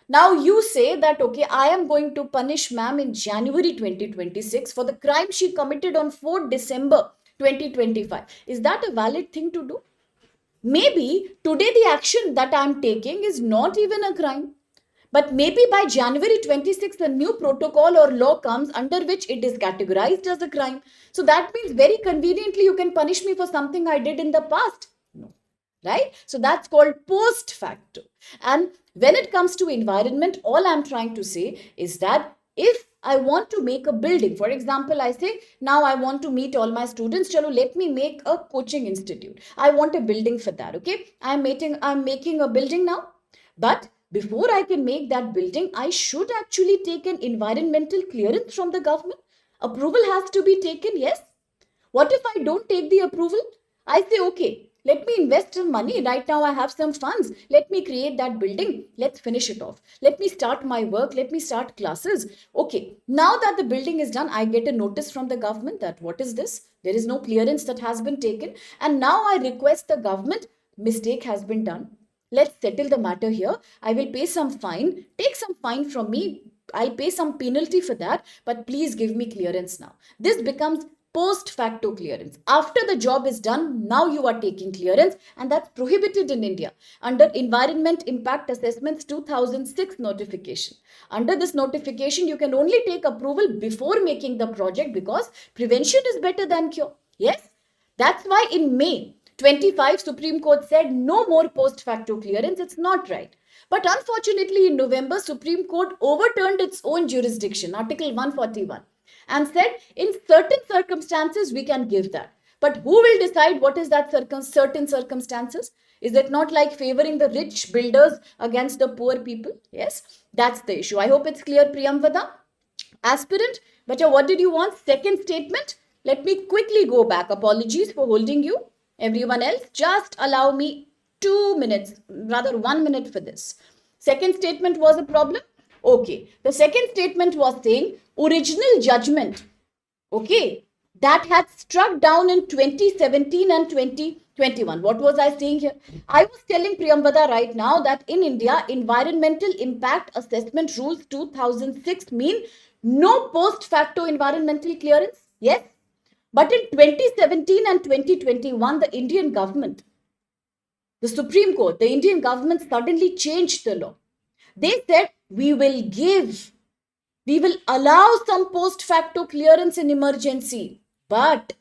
Now you say that, okay, I am going to punish ma'am in January 2026 for the crime she committed on 4th December 2025. Is that a valid thing to do? Maybe today the action that I'm taking is not even a crime. But maybe by January 26th, a new protocol or law comes under which it is categorized as a crime. So that means very conveniently you can punish me for something I did in the past. No. Right? So that's called post facto. And when it comes to environment, all I'm trying to say is that if I want to make a building, for example, I say, now I want to meet all my students. Chalo, let me make a coaching institute. I want a building for that. Okay. I'm making a building now. But before I can make that building, I should actually take an environmental clearance from the government. Approval has to be taken, yes. What if I don't take the approval? I say, okay, let me invest some money. Right now, I have some funds. Let me create that building. Let's finish it off. Let me start my work. Let me start classes. Okay, now that the building is done, I get a notice from the government that what is this? There is no clearance that has been taken. And now I request the government, mistake has been done. Let's settle the matter here. I will pay some fine. Take some fine from me. I'll pay some penalty for that. But please give me clearance now. This becomes post facto clearance. After the job is done, now you are taking clearance, and that's prohibited in India under Environment Impact Assessments 2006 notification. Under this notification, you can only take approval before making the project because prevention is better than cure. Yes, that's why in May 25, Supreme Court said no more post facto clearance. It's not right. But unfortunately, in November, Supreme Court overturned its own jurisdiction, Article 141, and said in certain circumstances we can give that. But who will decide what is that certain circumstances? Is it not like favoring the rich builders against the poor people? Yes, that's the issue. I hope it's clear, Priyamvada. Aspirant, but what did you want? Second statement. Let me quickly go back. Apologies for holding you. Everyone else, just allow me 2 minutes, rather 1 minute for this. Second statement was a problem. Okay. The second statement was saying original judgment. Okay. That had struck down in 2017 and 2021. What was I saying here? I was telling Priyamvada right now that in India, Environmental Impact Assessment Rules 2006 mean no post facto environmental clearance. Yes. But in 2017 and 2021, the Indian government, the Supreme Court, the Indian government suddenly changed the law. They said, we will allow some post facto clearance in emergency. But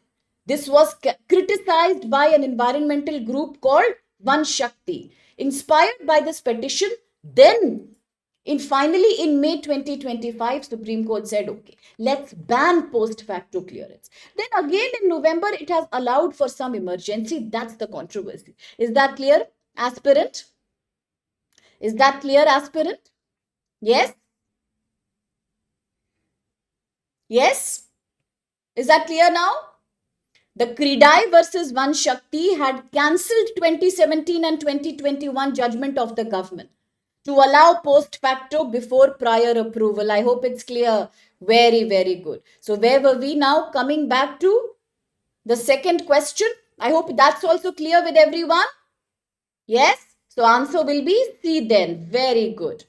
this was criticized by an environmental group called one Shakti. Inspired by this petition, then finally in May 2025, Supreme Court said, okay, let's ban post facto clearance. Then again in November, it has allowed for some emergency. That's the controversy. Is that clear, aspirant? Is that clear, aspirant? Yes? Yes? Is that clear now? The Kridai versus One Shakti had cancelled 2017 and 2021 judgment of the government to allow post facto before prior approval. I hope it's clear. Very, very good. So where were we now? Coming back to the second question. I hope that's also clear with everyone. Yes? So answer will be C then. Very good.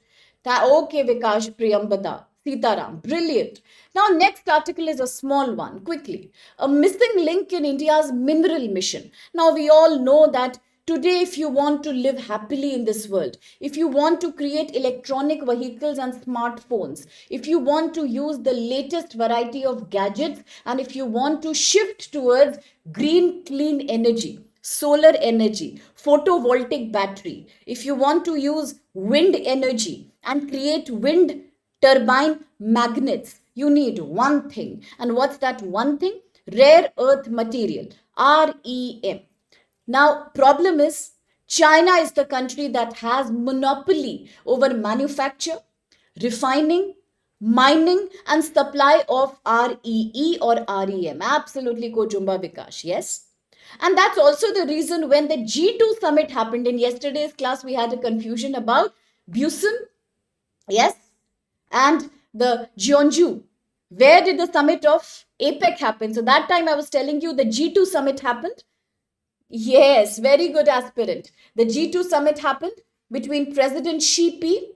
Okay, Vikash Priyambada. Sitaram. Brilliant. Now, next article is a small one. Quickly. A missing link in India's mineral mission. Now, we all know that today, if you want to live happily in this world, if you want to create electronic vehicles and smartphones, if you want to use the latest variety of gadgets, and if you want to shift towards green, clean energy, solar energy, photovoltaic battery, if you want to use wind energy and create wind turbine magnets, you need one thing. And what's that one thing? Rare earth material, REM. Now, problem is, China is the country that has monopoly over manufacture, refining, mining and supply of REE or REM. Absolutely, Kojumba Vikash, yes? And that's also the reason when the G2 summit happened in yesterday's class, we had a confusion about Busan, yes, and the Jeonju. Where did the summit of APEC happen? So that time I was telling you the G2 summit happened. Yes, very good, aspirant. The G2 summit happened between President Xi Jinping.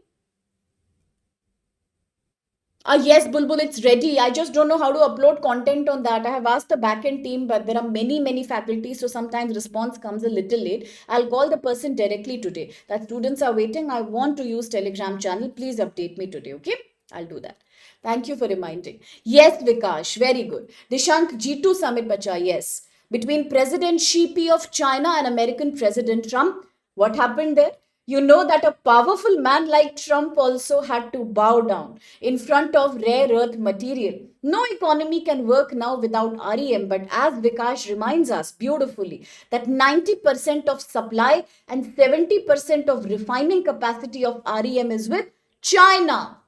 Yes, Bulbul, it's ready. I just don't know how to upload content on that. I have asked the backend team, but there are many faculties, so sometimes response comes a little late. I'll call the person directly today. That students are waiting. I want to use Telegram channel. Please update me today, okay? I'll do that. Thank you for reminding. Yes, Vikash, very good. Dishank, G2 summit, bacha, yes. Between President Xi Jinping of China and American President Trump. What happened there? You know that a powerful man like Trump also had to bow down in front of rare earth material. No economy can work now without REM, but as Vikash reminds us beautifully, that 90% of supply and 70% of refining capacity of REM is with China.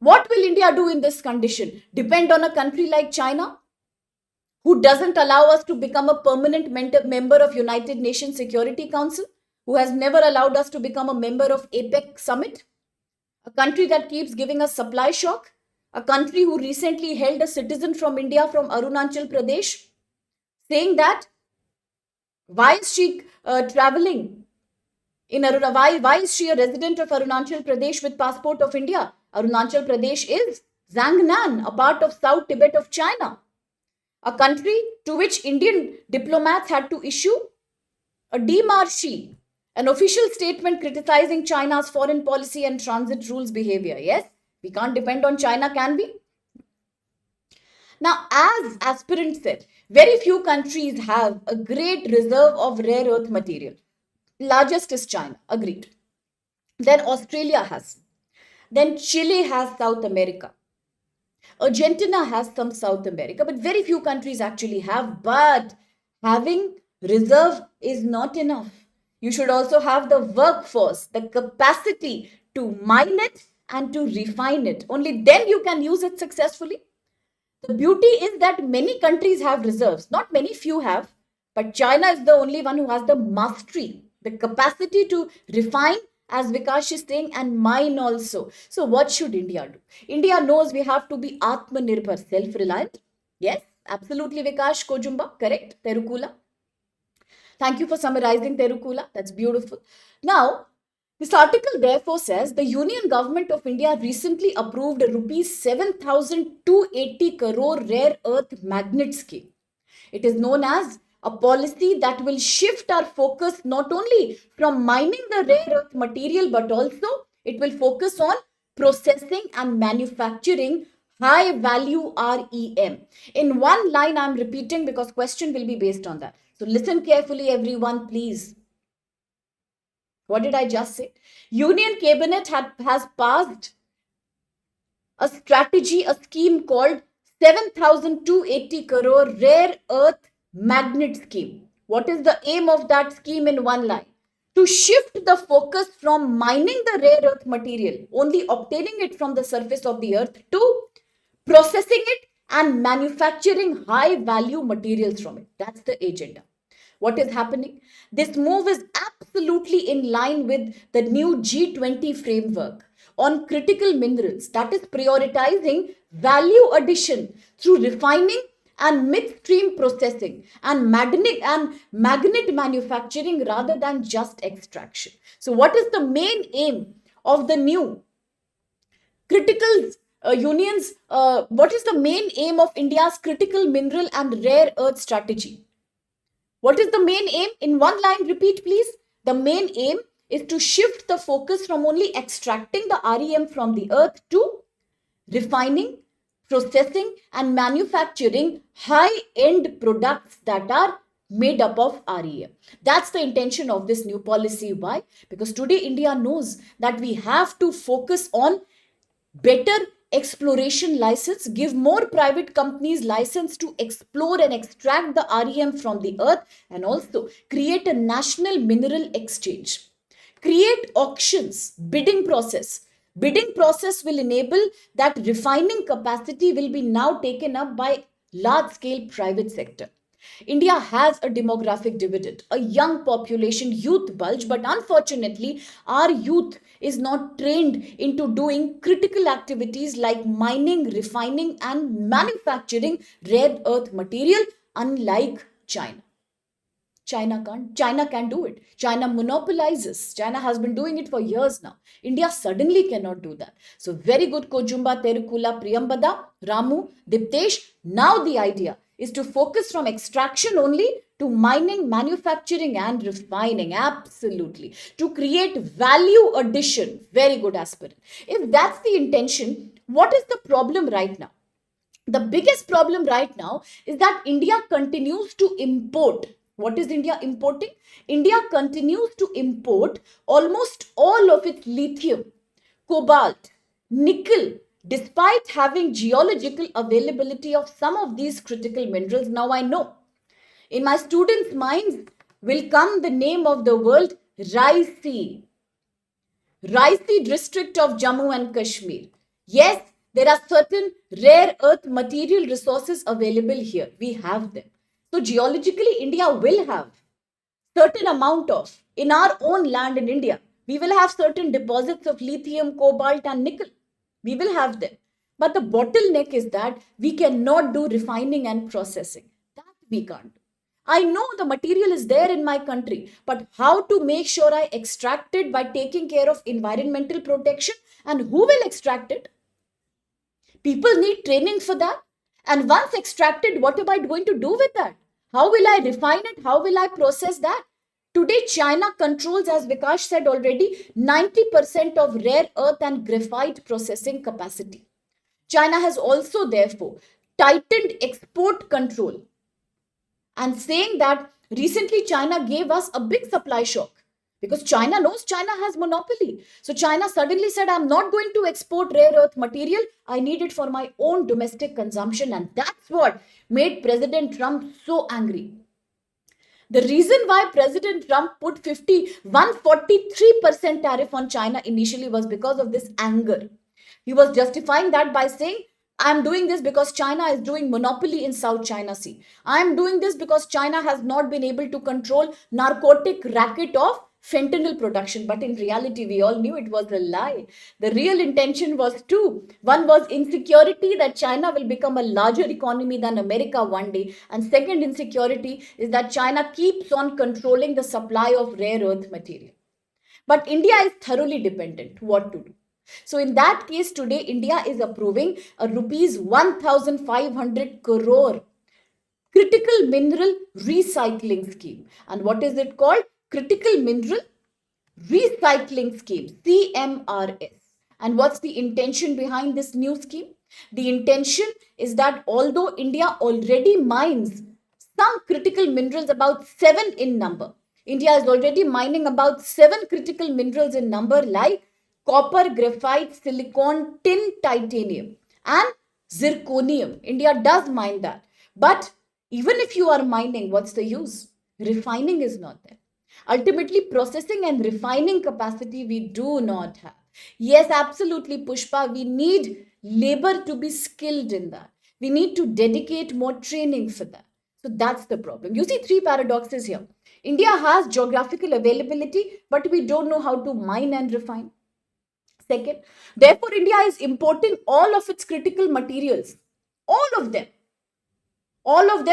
What will India do in this condition? Depend on a country like China, who doesn't allow us to become a permanent member of United Nations Security Council, who has never allowed us to become a member of APEC summit, a country that keeps giving us supply shock, a country who recently held a citizen from India from Arunachal Pradesh, saying that why is she traveling in Arunachal? Why is she a resident of Arunachal Pradesh with passport of India? Arunachal Pradesh is Zhangnan, a part of South Tibet of China, a country to which Indian diplomats had to issue a démarche, an official statement criticizing China's foreign policy and transit rules behavior. Yes, we can't depend on China, can we? Now, as aspirant said, very few countries have a great reserve of rare earth material. Largest is China, agreed. Then Australia has. Then Chile has South America. Argentina has some South America, but very few countries actually have. But having reserve is not enough. You should also have the workforce, the capacity to mine it and to refine it. Only then you can use it successfully. The beauty is that many countries have reserves. Not many, few have. But China is the only one who has the mastery, the capacity to refine, as Vikash is saying, and mine also. So what should India do? India knows we have to be Atmanirbhar, self-reliant. Yes, absolutely, Vikash Kojumba, correct, Terukula. Thank you for summarizing, Terukula. That's beautiful. Now, this article therefore says the Union Government of India recently approved a rupees 7,280 crore rare earth magnet scheme. It is known as a policy that will shift our focus not only from mining the rare earth material, but also it will focus on processing and manufacturing high value REM. In one line, I'm repeating because question will be based on that. So listen carefully, everyone, please. What did I just say? Union Cabinet has passed a strategy, a scheme called 7,280 crore rare earth magnet scheme. What is the aim of that scheme in one line? To shift the focus from mining the rare earth material, only obtaining it from the surface of the earth, to processing it and manufacturing high value materials from it. That's the agenda. What is happening? This move is absolutely in line with the new G20 framework on critical minerals, that is prioritizing value addition through refining and midstream processing and magnet manufacturing rather than just extraction. So what is the main aim of the new critical unions? What is the main aim of India's critical mineral and rare earth strategy? What is the main aim? In one line, repeat please. The main aim is to shift the focus from only extracting the REM from the earth to refining, processing, and manufacturing high-end products that are made up of REM. That's the intention of this new policy. Why? Because today India knows that we have to focus on better exploration license, give more private companies license to explore and extract the REM from the earth, and also create a national mineral exchange. Create auctions, bidding process will enable that refining capacity will be now taken up by large scale private sector. India has a demographic dividend, a young population, youth bulge, but unfortunately, our youth is not trained into doing critical activities like mining, refining, and manufacturing rare earth material, unlike China. China can't. China can do it. China monopolizes. China has been doing it for years now. India suddenly cannot do that. So very good, Kojumba, Terukula, Priyambada, Ramu, Diptesh. Now the idea is to focus from extraction only to mining, manufacturing and refining. Absolutely. To create value addition. Very good, aspirant. If that's the intention, what is the problem right now? The biggest problem right now is that India continues to import. What is India importing? India continues to import almost all of its lithium, cobalt, nickel, despite having geological availability of some of these critical minerals. Now I know in my students' minds will come the name of the world, Raisi district of Jammu and Kashmir. Yes, there are certain rare earth material resources available here. We have them. So geologically, India will have certain amount of, in our own land in India, we will have certain deposits of lithium, cobalt and nickel. We will have them. But the bottleneck is that we cannot do refining and processing. That we can't do. I know the material is there in my country, but how to make sure I extract it by taking care of environmental protection, and who will extract it? People need training for that. And once extracted, what am I going to do with that? How will I refine it? How will I process that? Today, China controls, as Vikash said already, 90% of rare earth and graphite processing capacity. China has also, therefore, tightened export control and saying that recently China gave us a big supply shock because China knows China has monopoly. So China suddenly said, I'm not going to export rare earth material. I need it for my own domestic consumption. And that's what made President Trump so angry. The reason why President Trump put 143% tariff on China initially was because of this anger. He was justifying that by saying, I'm doing this because China is doing monopoly in South China Sea. I'm doing this because China has not been able to control narcotic racket of fentanyl production. But in reality, we all knew it was a lie. The real intention was two. One was insecurity, that China will become a larger economy than America one day. And second insecurity is that China keeps on controlling the supply of rare earth material. But India is thoroughly dependent. What to do? So in that case, today India is approving a rupees 1,500 crore critical mineral recycling scheme. And what is it called? Critical mineral recycling scheme, CMRS. And what's the intention behind this new scheme? The intention is that although India already mines some critical minerals, about 7 in number, India is already mining about 7 critical minerals in number like copper, graphite, silicon, tin, titanium, and zirconium. India does mine that. But even if you are mining, what's the use? Refining is not there. Ultimately, processing and refining capacity we do not have. Yes, absolutely, Pushpa. We need labor to be skilled in that. We need to dedicate more training for that. So that's the problem. You see three paradoxes here. India has geographical availability, but we don't know how to mine and refine. Second, therefore, India is importing all of its critical materials, all of them,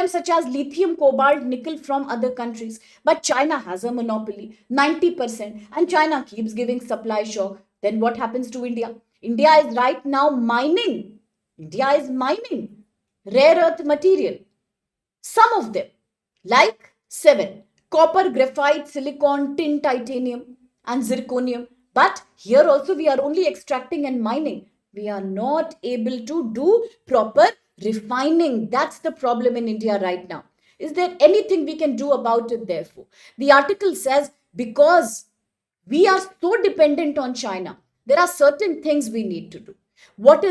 such as lithium, cobalt, nickel from other countries. But China has a monopoly, 90%, and China keeps giving supply shock. Then what happens to India? India is right now mining. India is mining rare earth material. Some of them, like 7, copper, graphite, silicon, tin, titanium, and zirconium. But here also we are only extracting and mining. We are not able to do proper refining. That's the problem in India right now. Is there anything we can do about it, therefore? The article says because we are so dependent on China, there are certain things we need to do. What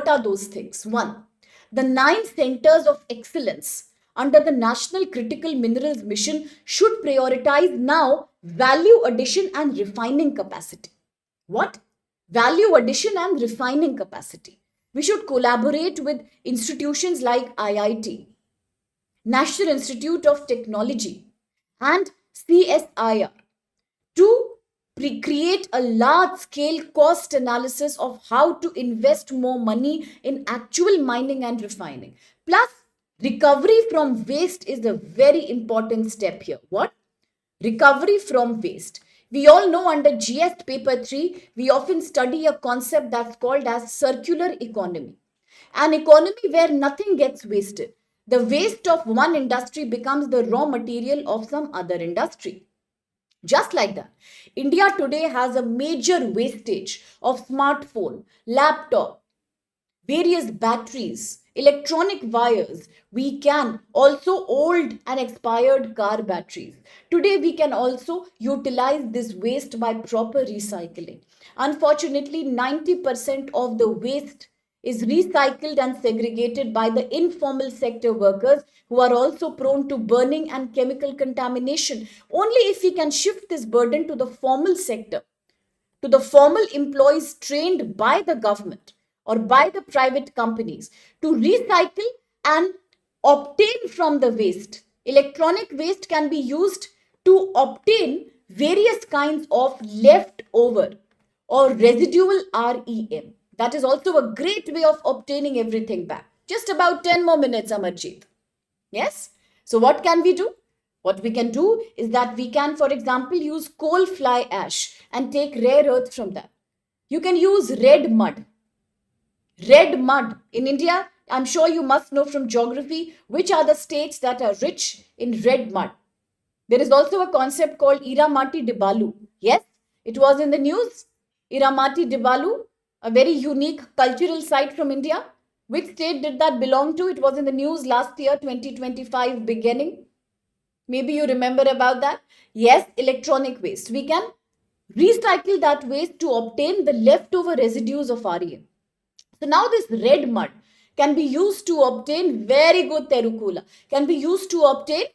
are those things? One, the 9 centers of excellence under the National Critical Minerals Mission should prioritize now value addition and refining capacity. What? Value addition and refining capacity. We should collaborate with institutions like IIT, National Institute of Technology, and CSIR to create a large scale cost analysis of how to invest more money in actual mining and refining. Plus, recovery from waste is a very important step here. What? Recovery from waste. We all know under GS paper 3, we often study a concept that's called as circular economy. An economy where nothing gets wasted. The waste of one industry becomes the raw material of some other industry. Just like that, India today has a major wastage of smartphone, laptop, various batteries, electronic wires. We can also old and expired car batteries. Today we can also utilize this waste by proper recycling. Unfortunately, 90% of the waste is recycled and segregated by the informal sector workers who are also prone to burning and chemical contamination. Only if we can shift this burden to the formal sector, to the formal employees trained by the government or by the private companies to recycle and obtain from the waste. Electronic waste can be used to obtain various kinds of leftover or residual REM. That is also a great way of obtaining everything back. Just about 10 more minutes, Amarjeet. Yes? So what can we do? What we can do is that we can, for example, use coal fly ash and take rare earth from that. You can use red mud. Red mud. In India, I'm sure you must know from geography which are the states that are rich in red mud. There is also a concept called Iramati Dibalu. Yes, it was in the news. Iramati Dibalu, a very unique cultural site from India. Which state did that belong to? It was in the news last year, 2025 beginning. Maybe you remember about that. Yes, electronic waste. We can recycle that waste to obtain the leftover residues of REM. So now this red mud can be used to obtain very good terukula, can be used to obtain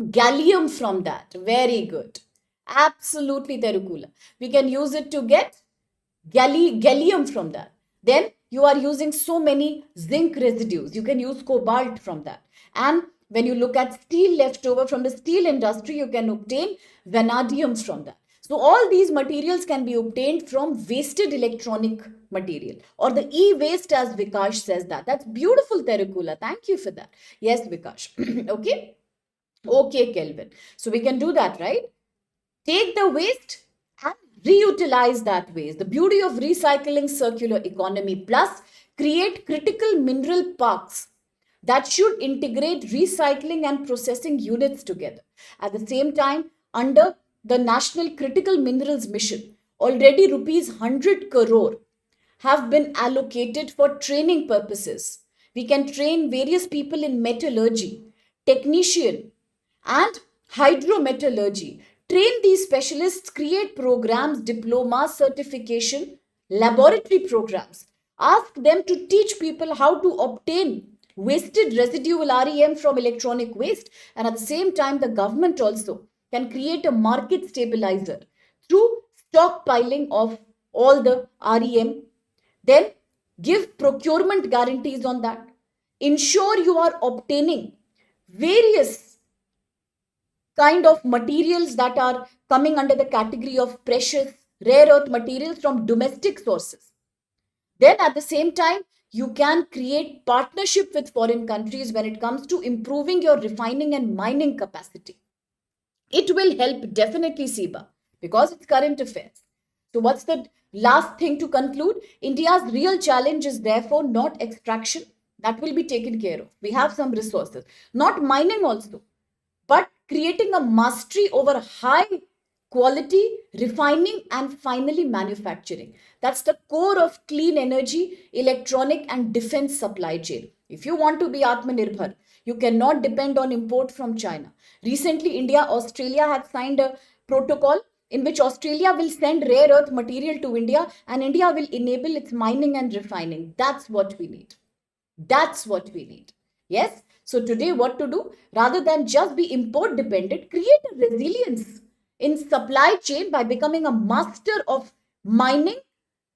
gallium from that. Very good. Absolutely terukula. We can use it to get gallium from that. Then you are using so many zinc residues. You can use cobalt from that. And when you look at steel leftover from the steel industry, you can obtain vanadium from that. So all these materials can be obtained from wasted electronic material or the e-waste, as Vikash says that. That's beautiful, Terukula. Thank you for that. Yes, Vikash. Okay. Okay, Kelvin. So we can do that, right? Take the waste and reutilize that waste. The beauty of recycling circular economy, plus create critical mineral parks that should integrate recycling and processing units together. At the same time, under the National Critical Minerals Mission, already rupees 100 crore have been allocated for training purposes. We can train various people in metallurgy, technician, and hydrometallurgy. Train these specialists, create programs, diploma, certification, laboratory programs. Ask them to teach people how to obtain wasted residual REM from electronic waste. And at the same time, the government also can create a market stabilizer through stockpiling of all the REM. Then give procurement guarantees on that. Ensure you are obtaining various kind of materials that are coming under the category of precious rare earth materials from domestic sources. Then at the same time, you can create partnership with foreign countries when it comes to improving your refining and mining capacity. It will help definitely, Siba, because it's current affairs. So what's the last thing to conclude? India's real challenge is therefore not extraction. That will be taken care of. We have some resources. Not mining also, but creating a mastery over high quality refining and finally manufacturing. That's the core of clean energy, electronic and defense supply chain. If you want to be Atmanirbhar, you cannot depend on import from China. Recently, India, Australia had signed a protocol in which Australia will send rare earth material to India and India will enable its mining and refining. That's what we need. That's what we need. Yes. So today, what to do? Rather than just be import dependent, create a resilience in supply chain by becoming a master of mining,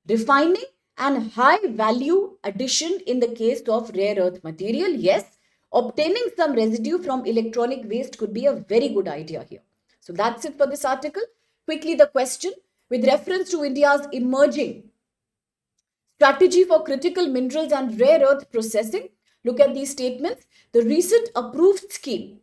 refining, and high value addition in the case of rare earth material. Yes, obtaining some residue from electronic waste could be a very good idea here. So that's it for this article. Quickly, the question with reference to India's emerging strategy for critical minerals and rare earth processing. Look at these statements. The recent approved scheme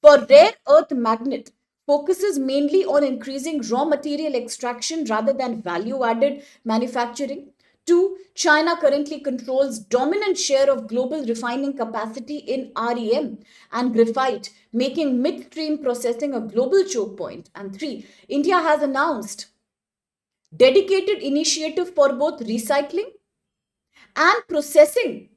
for rare earth magnet focuses mainly on increasing raw material extraction rather than value added manufacturing. Two, China currently controls dominant share of global refining capacity in REM and graphite, making midstream processing a global choke point. And three, India has announced dedicated initiative for both recycling and processing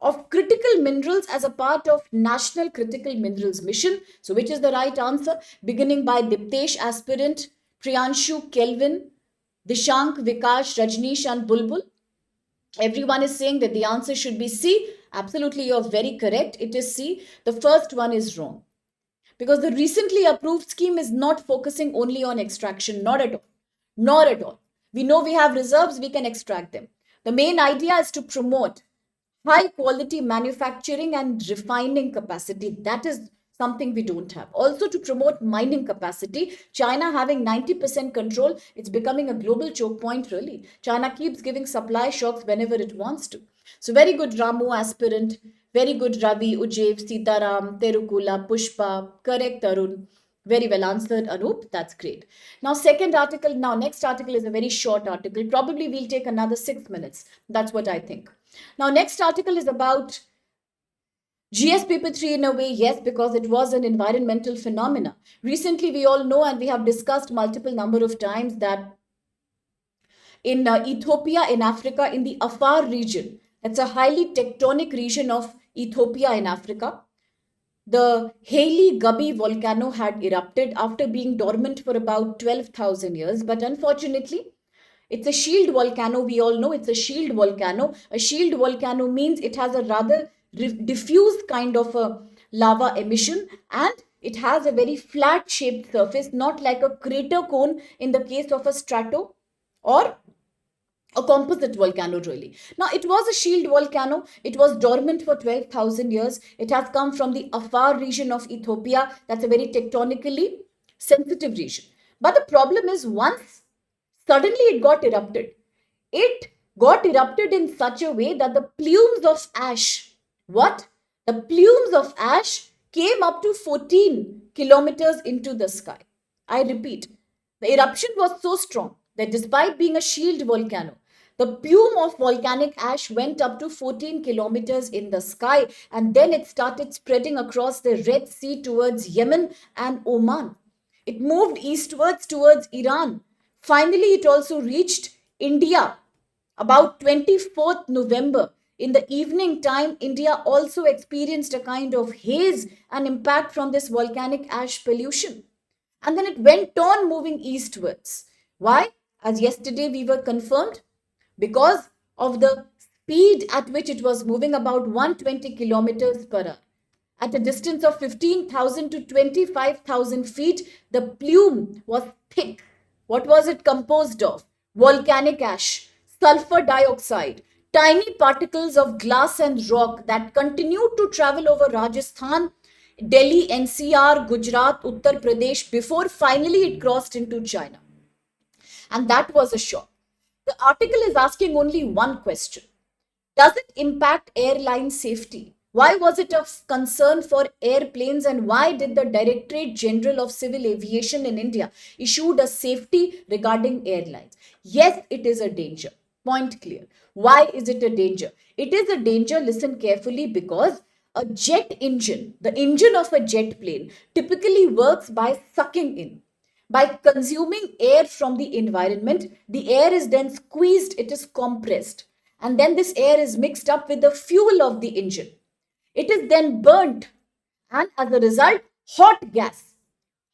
of critical minerals as a part of National Critical Minerals Mission. So, which is the right answer? Beginning by Diptesh, aspirant, Priyanshu, Kelvin, Dishank, Vikash, Rajneesh, and Bulbul. Everyone is saying that the answer should be C. Absolutely, you're very correct. It is C. The first one is wrong. Because the recently approved scheme is not focusing only on extraction, not at all. Not at all. We know we have reserves, we can extract them. The main idea is to promote high quality manufacturing and refining capacity. That is something we don't have. Also to promote mining capacity, China having 90% control, it's becoming a global choke point really. China keeps giving supply shocks whenever it wants to. So very good Ramu aspirant, very good Ravi, Ujev, Sitaram, Terukula, Pushpa, correct Arun. Very well answered, Anup. That's great. Now, second article. Now, next article is a very short article. Probably we'll take another 6 minutes. That's what I think. Now, next article is about GS paper 3 in a way, yes, because it was an environmental phenomena. Recently, we all know and we have discussed multiple number of times that in Ethiopia, in Africa, in the Afar region, that's a highly tectonic region of Ethiopia in Africa. The Haile Gubby volcano had erupted after being dormant for about 12,000 years, but unfortunately, it's a shield volcano. We all know it's a shield volcano. A shield volcano means it has a rather diffuse kind of a lava emission and it has a very flat shaped surface, not like a crater cone in the case of a strato or a composite volcano really. Now it was a shield volcano. It was dormant for 12,000 years. It has come from the Afar region of Ethiopia. That's a very tectonically sensitive region. But the problem is once suddenly it got erupted. It got erupted in such a way that the plumes of ash, what? The plumes of ash came up to 14 kilometers into the sky. I repeat, the eruption was so strong that despite being a shield volcano, the plume of volcanic ash went up to 14 kilometers in the sky and then it started spreading across the Red Sea towards Yemen and Oman. It moved eastwards towards Iran. Finally, it also reached India about 24th November. In the evening time, India also experienced a kind of haze and impact from this volcanic ash pollution. And then it went on moving eastwards. Why? As yesterday we were confirmed, because of the speed at which it was moving, about 120 kilometers per hour. At a distance of 15,000 to 25,000 feet, the plume was thick. What was it composed of? Volcanic ash, sulfur dioxide, tiny particles of glass and rock that continued to travel over Rajasthan, Delhi, NCR, Gujarat, Uttar Pradesh before finally it crossed into China. And that was a shock. The article is asking only one question: does it impact airline safety? Why was it of concern for airplanes, and why did the Directorate General of Civil Aviation in India issued a safety regarding airlines? Yes, it is a danger. Point clear. Why is it a danger? It is a danger, listen carefully, because a jet engine, the engine of a jet plane, typically works by sucking in. By consuming air from the environment, the air is then squeezed, it is compressed, and then this air is mixed up with the fuel of the engine. It is then burnt, and as a result, hot gas,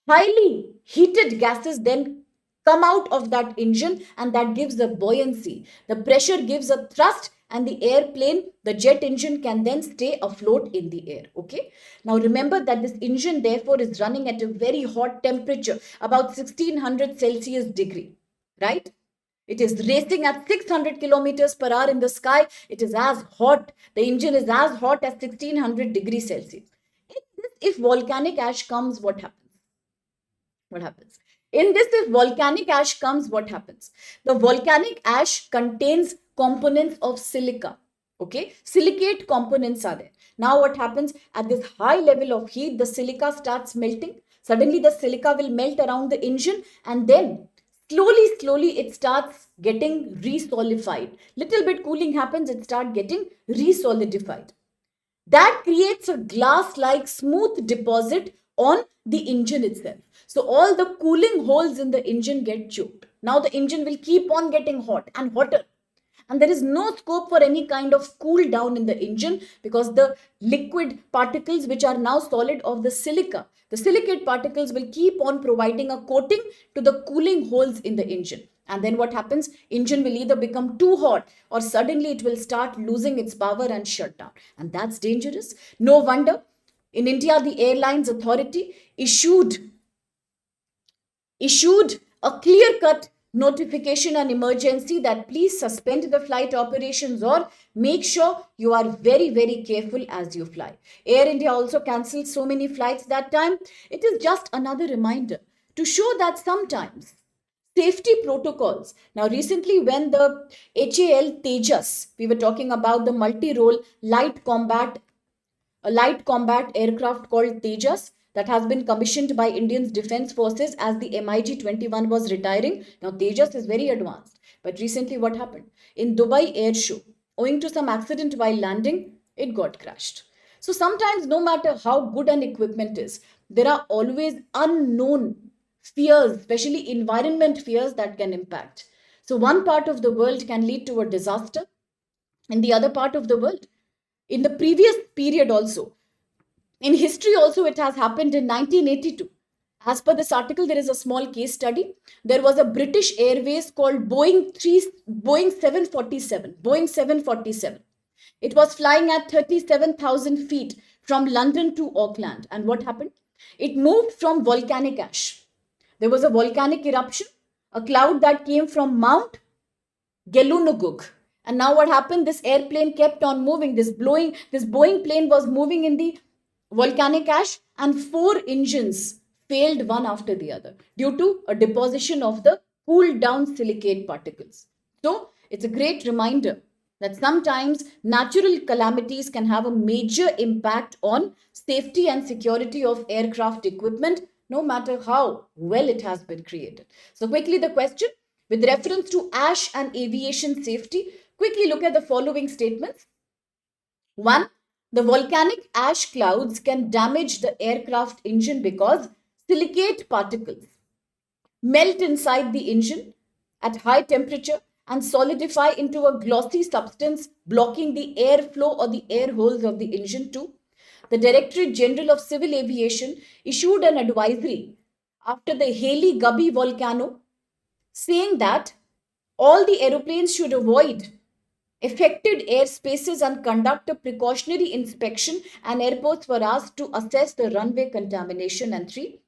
highly heated gases then come out of that engine, and that gives a buoyancy. The pressure gives a thrust, and the airplane, the jet engine, can then stay afloat in the air. Okay. Now remember that this engine therefore is running at a very hot temperature, about 1600 Celsius degree, right? It is racing at 600 kilometers per hour in the sky. It is as hot. The engine is as hot as 1600 degrees Celsius. If volcanic ash comes, what happens? What happens? In this, if volcanic ash comes, what happens? The volcanic ash contains components of silica. Okay, silicate components are there. Now, what happens at this high level of heat? The silica starts melting. Suddenly, the silica will melt around the engine, and then slowly it starts getting resolidified. Little bit cooling happens, it starts getting resolidified. That creates a glass-like smooth deposit on the engine itself. So all the cooling holes in the engine get choked. Now the engine will keep on getting hot and hotter. And there is no scope for any kind of cool down in the engine, because the liquid particles, which are now solid of the silica, the silicate particles will keep on providing a coating to the cooling holes in the engine. And then what happens? Engine will either become too hot, or suddenly it will start losing its power and shut down. And that's dangerous. No wonder in India, the Airlines Authority issued a clear-cut notification and emergency that please suspend the flight operations, or make sure you are very careful as you fly. Air India also cancelled so many flights that time. It is just another reminder to show that sometimes safety protocols. Now recently, when the HAL Tejas, we were talking about the multi-role a light combat aircraft called Tejas that has been commissioned by Indian Defence Forces as the MiG-21 was retiring. Now Tejas is very advanced. But recently what happened? In Dubai Air Show, owing to some accident while landing, it got crashed. So sometimes, no matter how good an equipment is, there are always unknown fears, especially environment fears, that can impact. So one part of the world can lead to a disaster, and the other part of the world, in the previous period also, in history also, it has happened in 1982. As per this article, there is a small case study. There was a British Airways called Boeing 747. It was flying at 37,000 feet from London to Auckland. And what happened? It moved from volcanic ash. There was a volcanic eruption, a cloud that came from Mount Gelunugug. And now what happened? This airplane kept on moving. This Boeing plane was moving in the volcanic ash, and 4 engines failed one after the other due to a deposition of the cooled down silicate particles. So it's a great reminder that sometimes natural calamities can have a major impact on safety and security of aircraft equipment, no matter how well it has been created. So quickly, the question with reference to ash and aviation safety, quickly look at the following statements. 1. The volcanic ash clouds can damage the aircraft engine because silicate particles melt inside the engine at high temperature and solidify into a glossy substance, blocking the airflow or the air holes of the engine too. The Directorate General of Civil Aviation issued an advisory after the Haley-Gubby volcano, saying that all the aeroplanes should avoid affected airspaces and conduct a precautionary inspection, and airports were asked to assess the runway contamination. And three,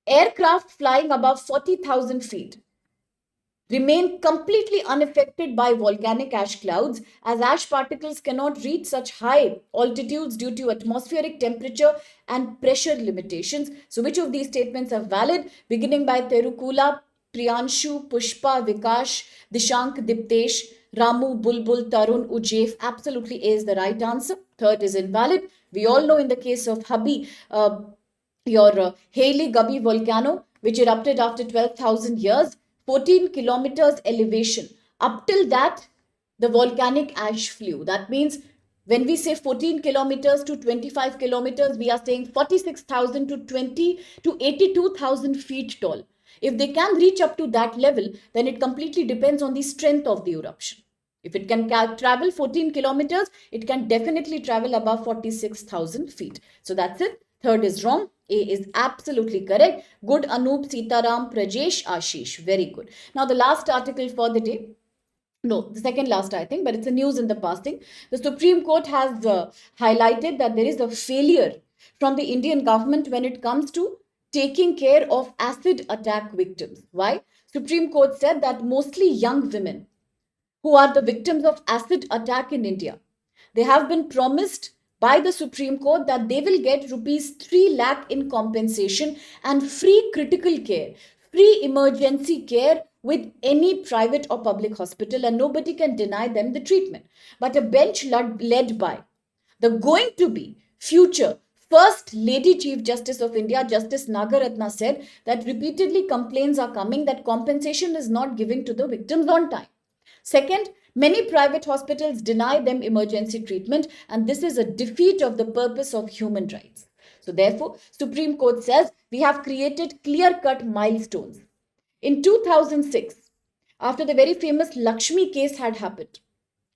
aircraft flying above 40,000 feet remain completely unaffected by volcanic ash clouds, as ash particles cannot reach such high altitudes due to atmospheric temperature and pressure limitations. So, which of these statements are valid? Beginning by Terukula, Priyanshu, Pushpa, Vikash, Dishank, Diptesh, Ramu, Bulbul, Tarun, Ujef. Absolutely A is the right answer. Third is invalid. We all know in the case of Habi, your Haley-Gubby volcano, which erupted after 12,000 years, 14 kilometers elevation. Up till that, the volcanic ash flew. That means when we say 14 kilometers to 25 kilometers, we are saying 46,000 to 20 to 82,000 feet tall. If they can reach up to that level, then it completely depends on the strength of the eruption. If it can travel 14 kilometers, it can definitely travel above 46,000 feet. So that's it. Third is wrong. A is absolutely correct. Good, Anup, Sitaram, Prajesh, Ashish. Very good. Now the last article for the day. No, the second last, I think, but it's a news in the passing. The Supreme Court has highlighted that there is a failure from the Indian government when it comes to taking care of acid attack victims. Why? Supreme Court said that mostly young women who are the victims of acid attack in India, they have been promised by the Supreme Court that they will get rupees 3 lakh in compensation and free critical care, free emergency care with any private or public hospital, and nobody can deny them the treatment. But a bench led by the going to be future First Lady Chief Justice of India, Justice Nagaratna, said that repeatedly complaints are coming that compensation is not given to the victims on time. Second, many private hospitals deny them emergency treatment, and this is a defeat of the purpose of human rights. So therefore, Supreme Court says we have created clear-cut milestones. In 2006, after the very famous Lakshmi case had happened,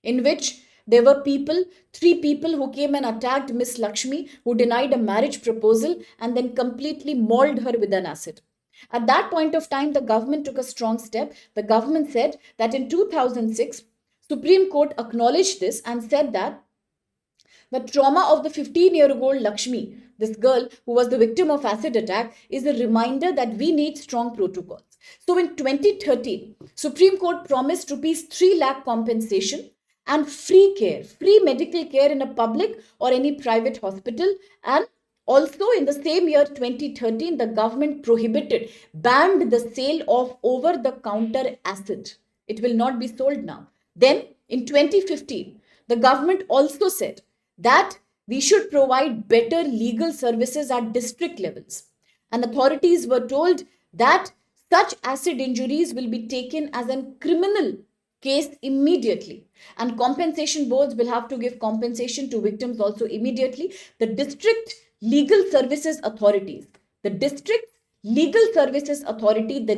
in which there were three people who came and attacked Miss Lakshmi, who denied a marriage proposal and then completely mauled her with an acid. At that point of time, the government took a strong step. The government said that in 2006, Supreme Court acknowledged this and said that the trauma of the 15-year-old Lakshmi, this girl who was the victim of acid attack, is a reminder that we need strong protocols. So in 2013, Supreme Court promised rupees 3 lakh compensation and free care, free medical care in a public or any private hospital. And also in the same year 2013, the government banned the sale of over-the-counter acid. It will not be sold now. Then in 2015, the government also said that we should provide better legal services at district levels. And authorities were told that such acid injuries will be taken as a criminal case immediately, and compensation boards will have to give compensation to victims also immediately. The district legal services authorities, the district legal services authority, the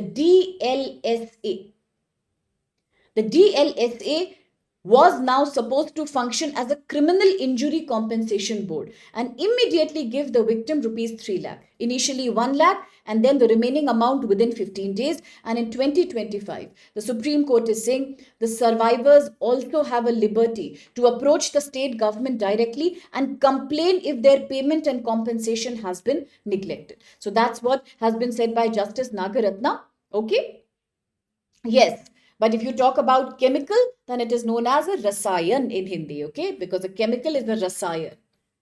DLSA was now supposed to function as a criminal injury compensation board and immediately give the victim rupees 3 lakh. Initially 1 lakh and then the remaining amount within 15 days. And in 2025, the Supreme Court is saying the survivors also have a liberty to approach the state government directly and complain if their payment and compensation has been neglected. So that's what has been said by Justice Nagaratna. Okay? Yes. But if you talk about chemical, then it is known as a rasayan in Hindi, okay? Because a chemical is a rasayan.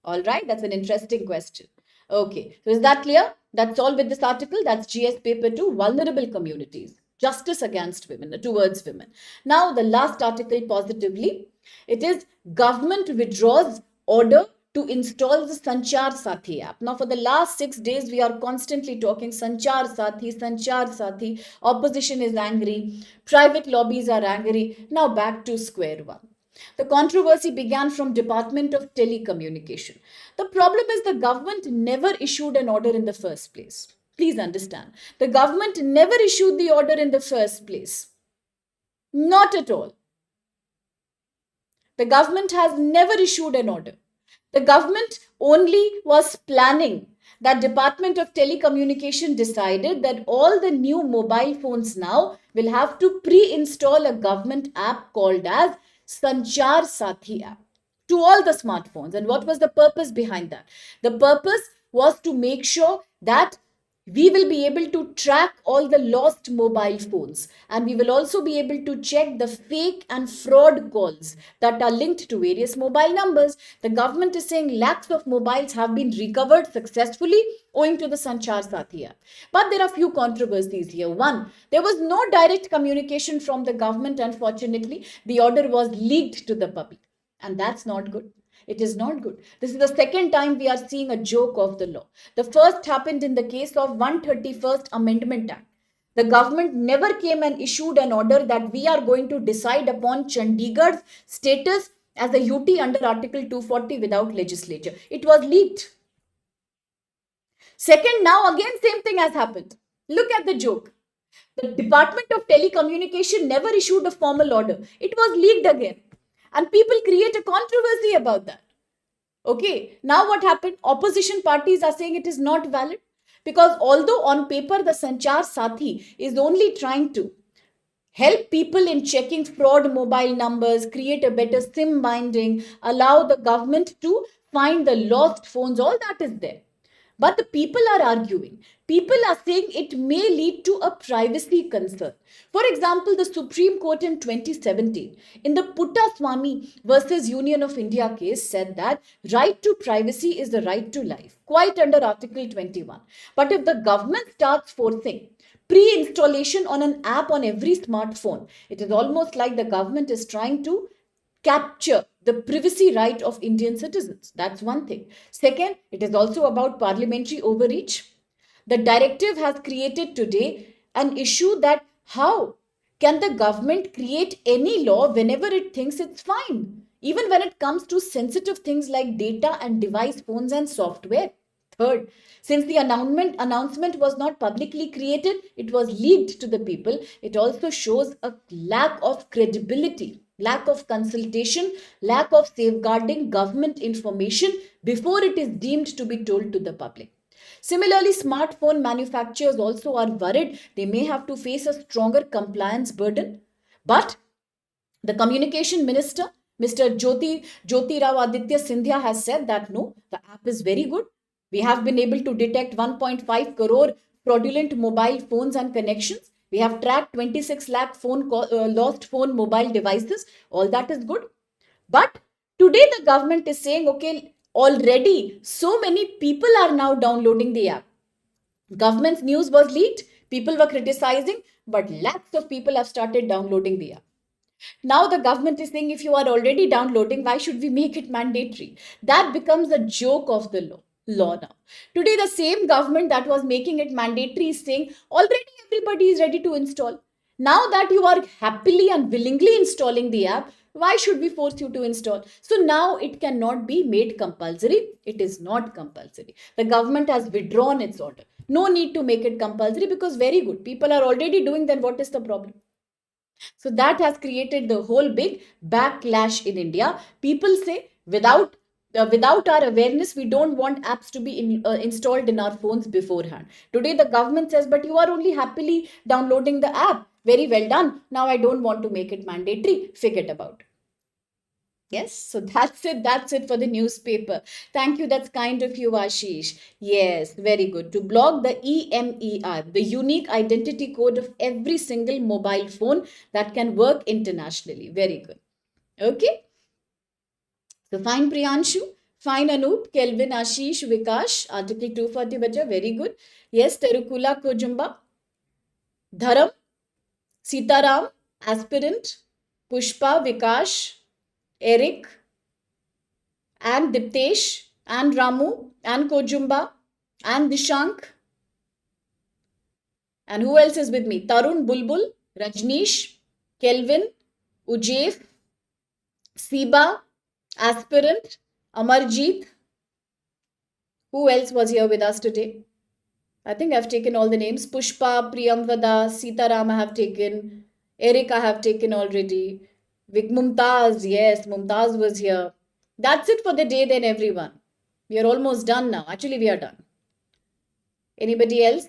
All right, that's an interesting question. Okay, so is that clear? That's all with this article. That's GS paper 2, vulnerable communities, justice against women, towards women. Now, the last article positively, it is government withdraws order to install the Sanchar Sathi app. Now, for the last 6 days, we are constantly talking Sanchar Sathi, Sanchar Sathi. Opposition is angry. Private lobbies are angry. Now, back to square one. The controversy began from Department of Telecommunication. The problem is the government never issued an order in the first place. Please understand. The government never issued the order in the first place. Not at all. The government has never issued an order. The government only was planning. That Department of Telecommunication decided that all the new mobile phones now will have to pre-install a government app called as Sanchar Sathi app to all the smartphones. And what was the purpose behind that? The purpose was to make sure that we will be able to track all the lost mobile phones, and we will also be able to check the fake and fraud calls that are linked to various mobile numbers. The government is saying lakhs of mobiles have been recovered successfully owing to the Sanchar Sathi app. But there are few controversies here. One, there was no direct communication from the government. Unfortunately, the order was leaked to the public, and that's not good. It is not good. This is the second time we are seeing a joke of the law. The first happened in the case of 131st Amendment Act. The government never came and issued an order that we are going to decide upon Chandigarh's status as a UT under Article 240 without legislature. It was leaked. Second, now again same thing has happened. Look at the joke. The Department of Telecommunication never issued a formal order. It was leaked again. And people create a controversy about that. Okay, now what happened? Opposition parties are saying it is not valid because although on paper the Sanchar Sathi is only trying to help people in checking fraud mobile numbers, create a better SIM binding, allow the government to find the lost phones, all that is there. But the people are arguing. People are saying it may lead to a privacy concern. For example, the Supreme Court in 2017, in the Puttaswamy versus Union of India case, said that right to privacy is the right to life, quite under Article 21. But if the government starts forcing pre-installation on an app on every smartphone, it is almost like the government is trying to capture the privacy right of Indian citizens. That's one thing. Second, it is also about parliamentary overreach. The directive has created today an issue that how can the government create any law whenever it thinks it's fine, even when it comes to sensitive things like data and device phones and software. Third, since the announcement was not publicly created, it was leaked to the people. It also shows a lack of credibility, lack of consultation, lack of safeguarding government information before it is deemed to be told to the public. Similarly, smartphone manufacturers also are worried they may have to face a stronger compliance burden. But the communication minister, Mr. Jyoti Rao Aditya Scindia, has said that no, the app is very good. We have been able to detect 1.5 crore fraudulent mobile phones and connections. We have tracked 26 lakh lost phone mobile devices. All that is good. But today the government is saying, okay, already so many people are now downloading the app. Government's news was leaked. People were criticizing, but lakhs of people have started downloading the app. Now the government is saying if you are already downloading, why should we make it mandatory? That becomes a joke of the law now. Today, the same government that was making it mandatory is saying already everybody is ready to install. Now that you are happily and willingly installing the app, why should we force you to install? So now it cannot be made compulsory. It is not compulsory. The government has withdrawn its order. No need to make it compulsory because very good. People are already doing, then what is the problem? So that has created the whole big backlash in India. People say without our awareness, we don't want apps to be installed in our phones beforehand. Today, the government says, but you are only happily downloading the app. Very well done. Now I don't want to make it mandatory. Forget about it. Yes, so that's it. That's it for the newspaper. Thank you. That's kind of you, Ashish. Yes, very good. To block the EMEI, the unique identity code of every single mobile phone that can work internationally. Very good. Okay. So fine, Priyanshu. Fine, Anup, Kelvin, Ashish, Vikash. Article 240, bacha. Very good. Yes, Terukula Kojumba. Dharam, Sitaram, aspirant. Pushpa, Vikash, Eric, and Diptesh, and Ramu, and Kojumba, and Dishank. And who else is with me? Tarun, Bulbul, Rajneesh, Kelvin, Ujef, Siba, aspirant, Amarjeet. Who else was here with us today? I think I've taken all the names. Pushpa, Priyamvada, Sitaram I have taken. Eric, I have taken already. Vic Mumtaz, yes, Mumtaz was here. That's it for the day then, everyone. We are almost done now. Actually, we are done. Anybody else?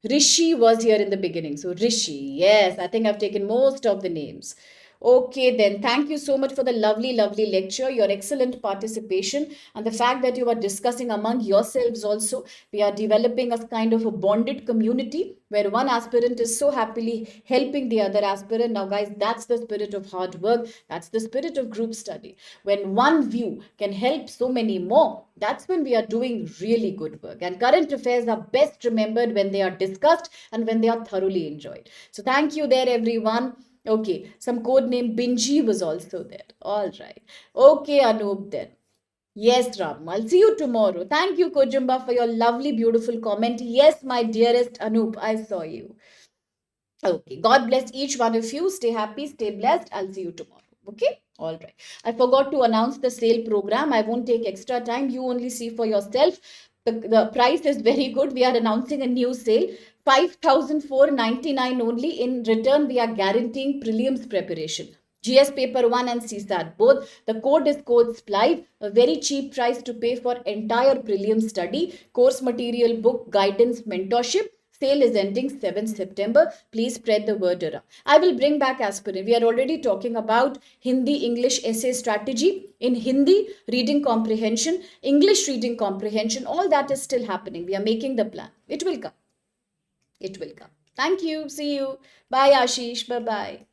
Rishi was here in the beginning. So, Rishi, yes, I think I've taken most of the names. Okay, then. Thank you so much for the lovely, lovely lecture, your excellent participation, and the fact that you are discussing among yourselves also. We are developing a kind of a bonded community where one aspirant is so happily helping the other aspirant. Now, guys, that's the spirit of hard work. That's the spirit of group study. When one view can help so many more, that's when we are doing really good work. And current affairs are best remembered when they are discussed and when they are thoroughly enjoyed. So, thank you there, everyone. Okay, some code name Binji was also there. All right. Okay, Anoop then. Yes, Ram. I'll see you tomorrow. Thank you, Kojumba, for your lovely, beautiful comment. Yes, my dearest Anoop, I saw you. Okay. God bless each one of you. Stay happy, stay blessed. I'll see you tomorrow. Okay. All right. I forgot to announce the sale program. I won't take extra time. You only see for yourself. The price is very good. We are announcing a new sale. 5,499 only. In return, we are guaranteeing prelims preparation. GS paper 1 and CSAT both. The code is code SPLIVE, a very cheap price to pay for entire prelim study, course material, book, guidance, mentorship. Sale is ending 7th September. Please spread the word around. I will bring back aspirin. We are already talking about Hindi English essay strategy. In Hindi, reading comprehension, English reading comprehension, all that is still happening. We are making the plan. It will come. It will come. Thank you. See you. Bye, Ashish. Bye bye.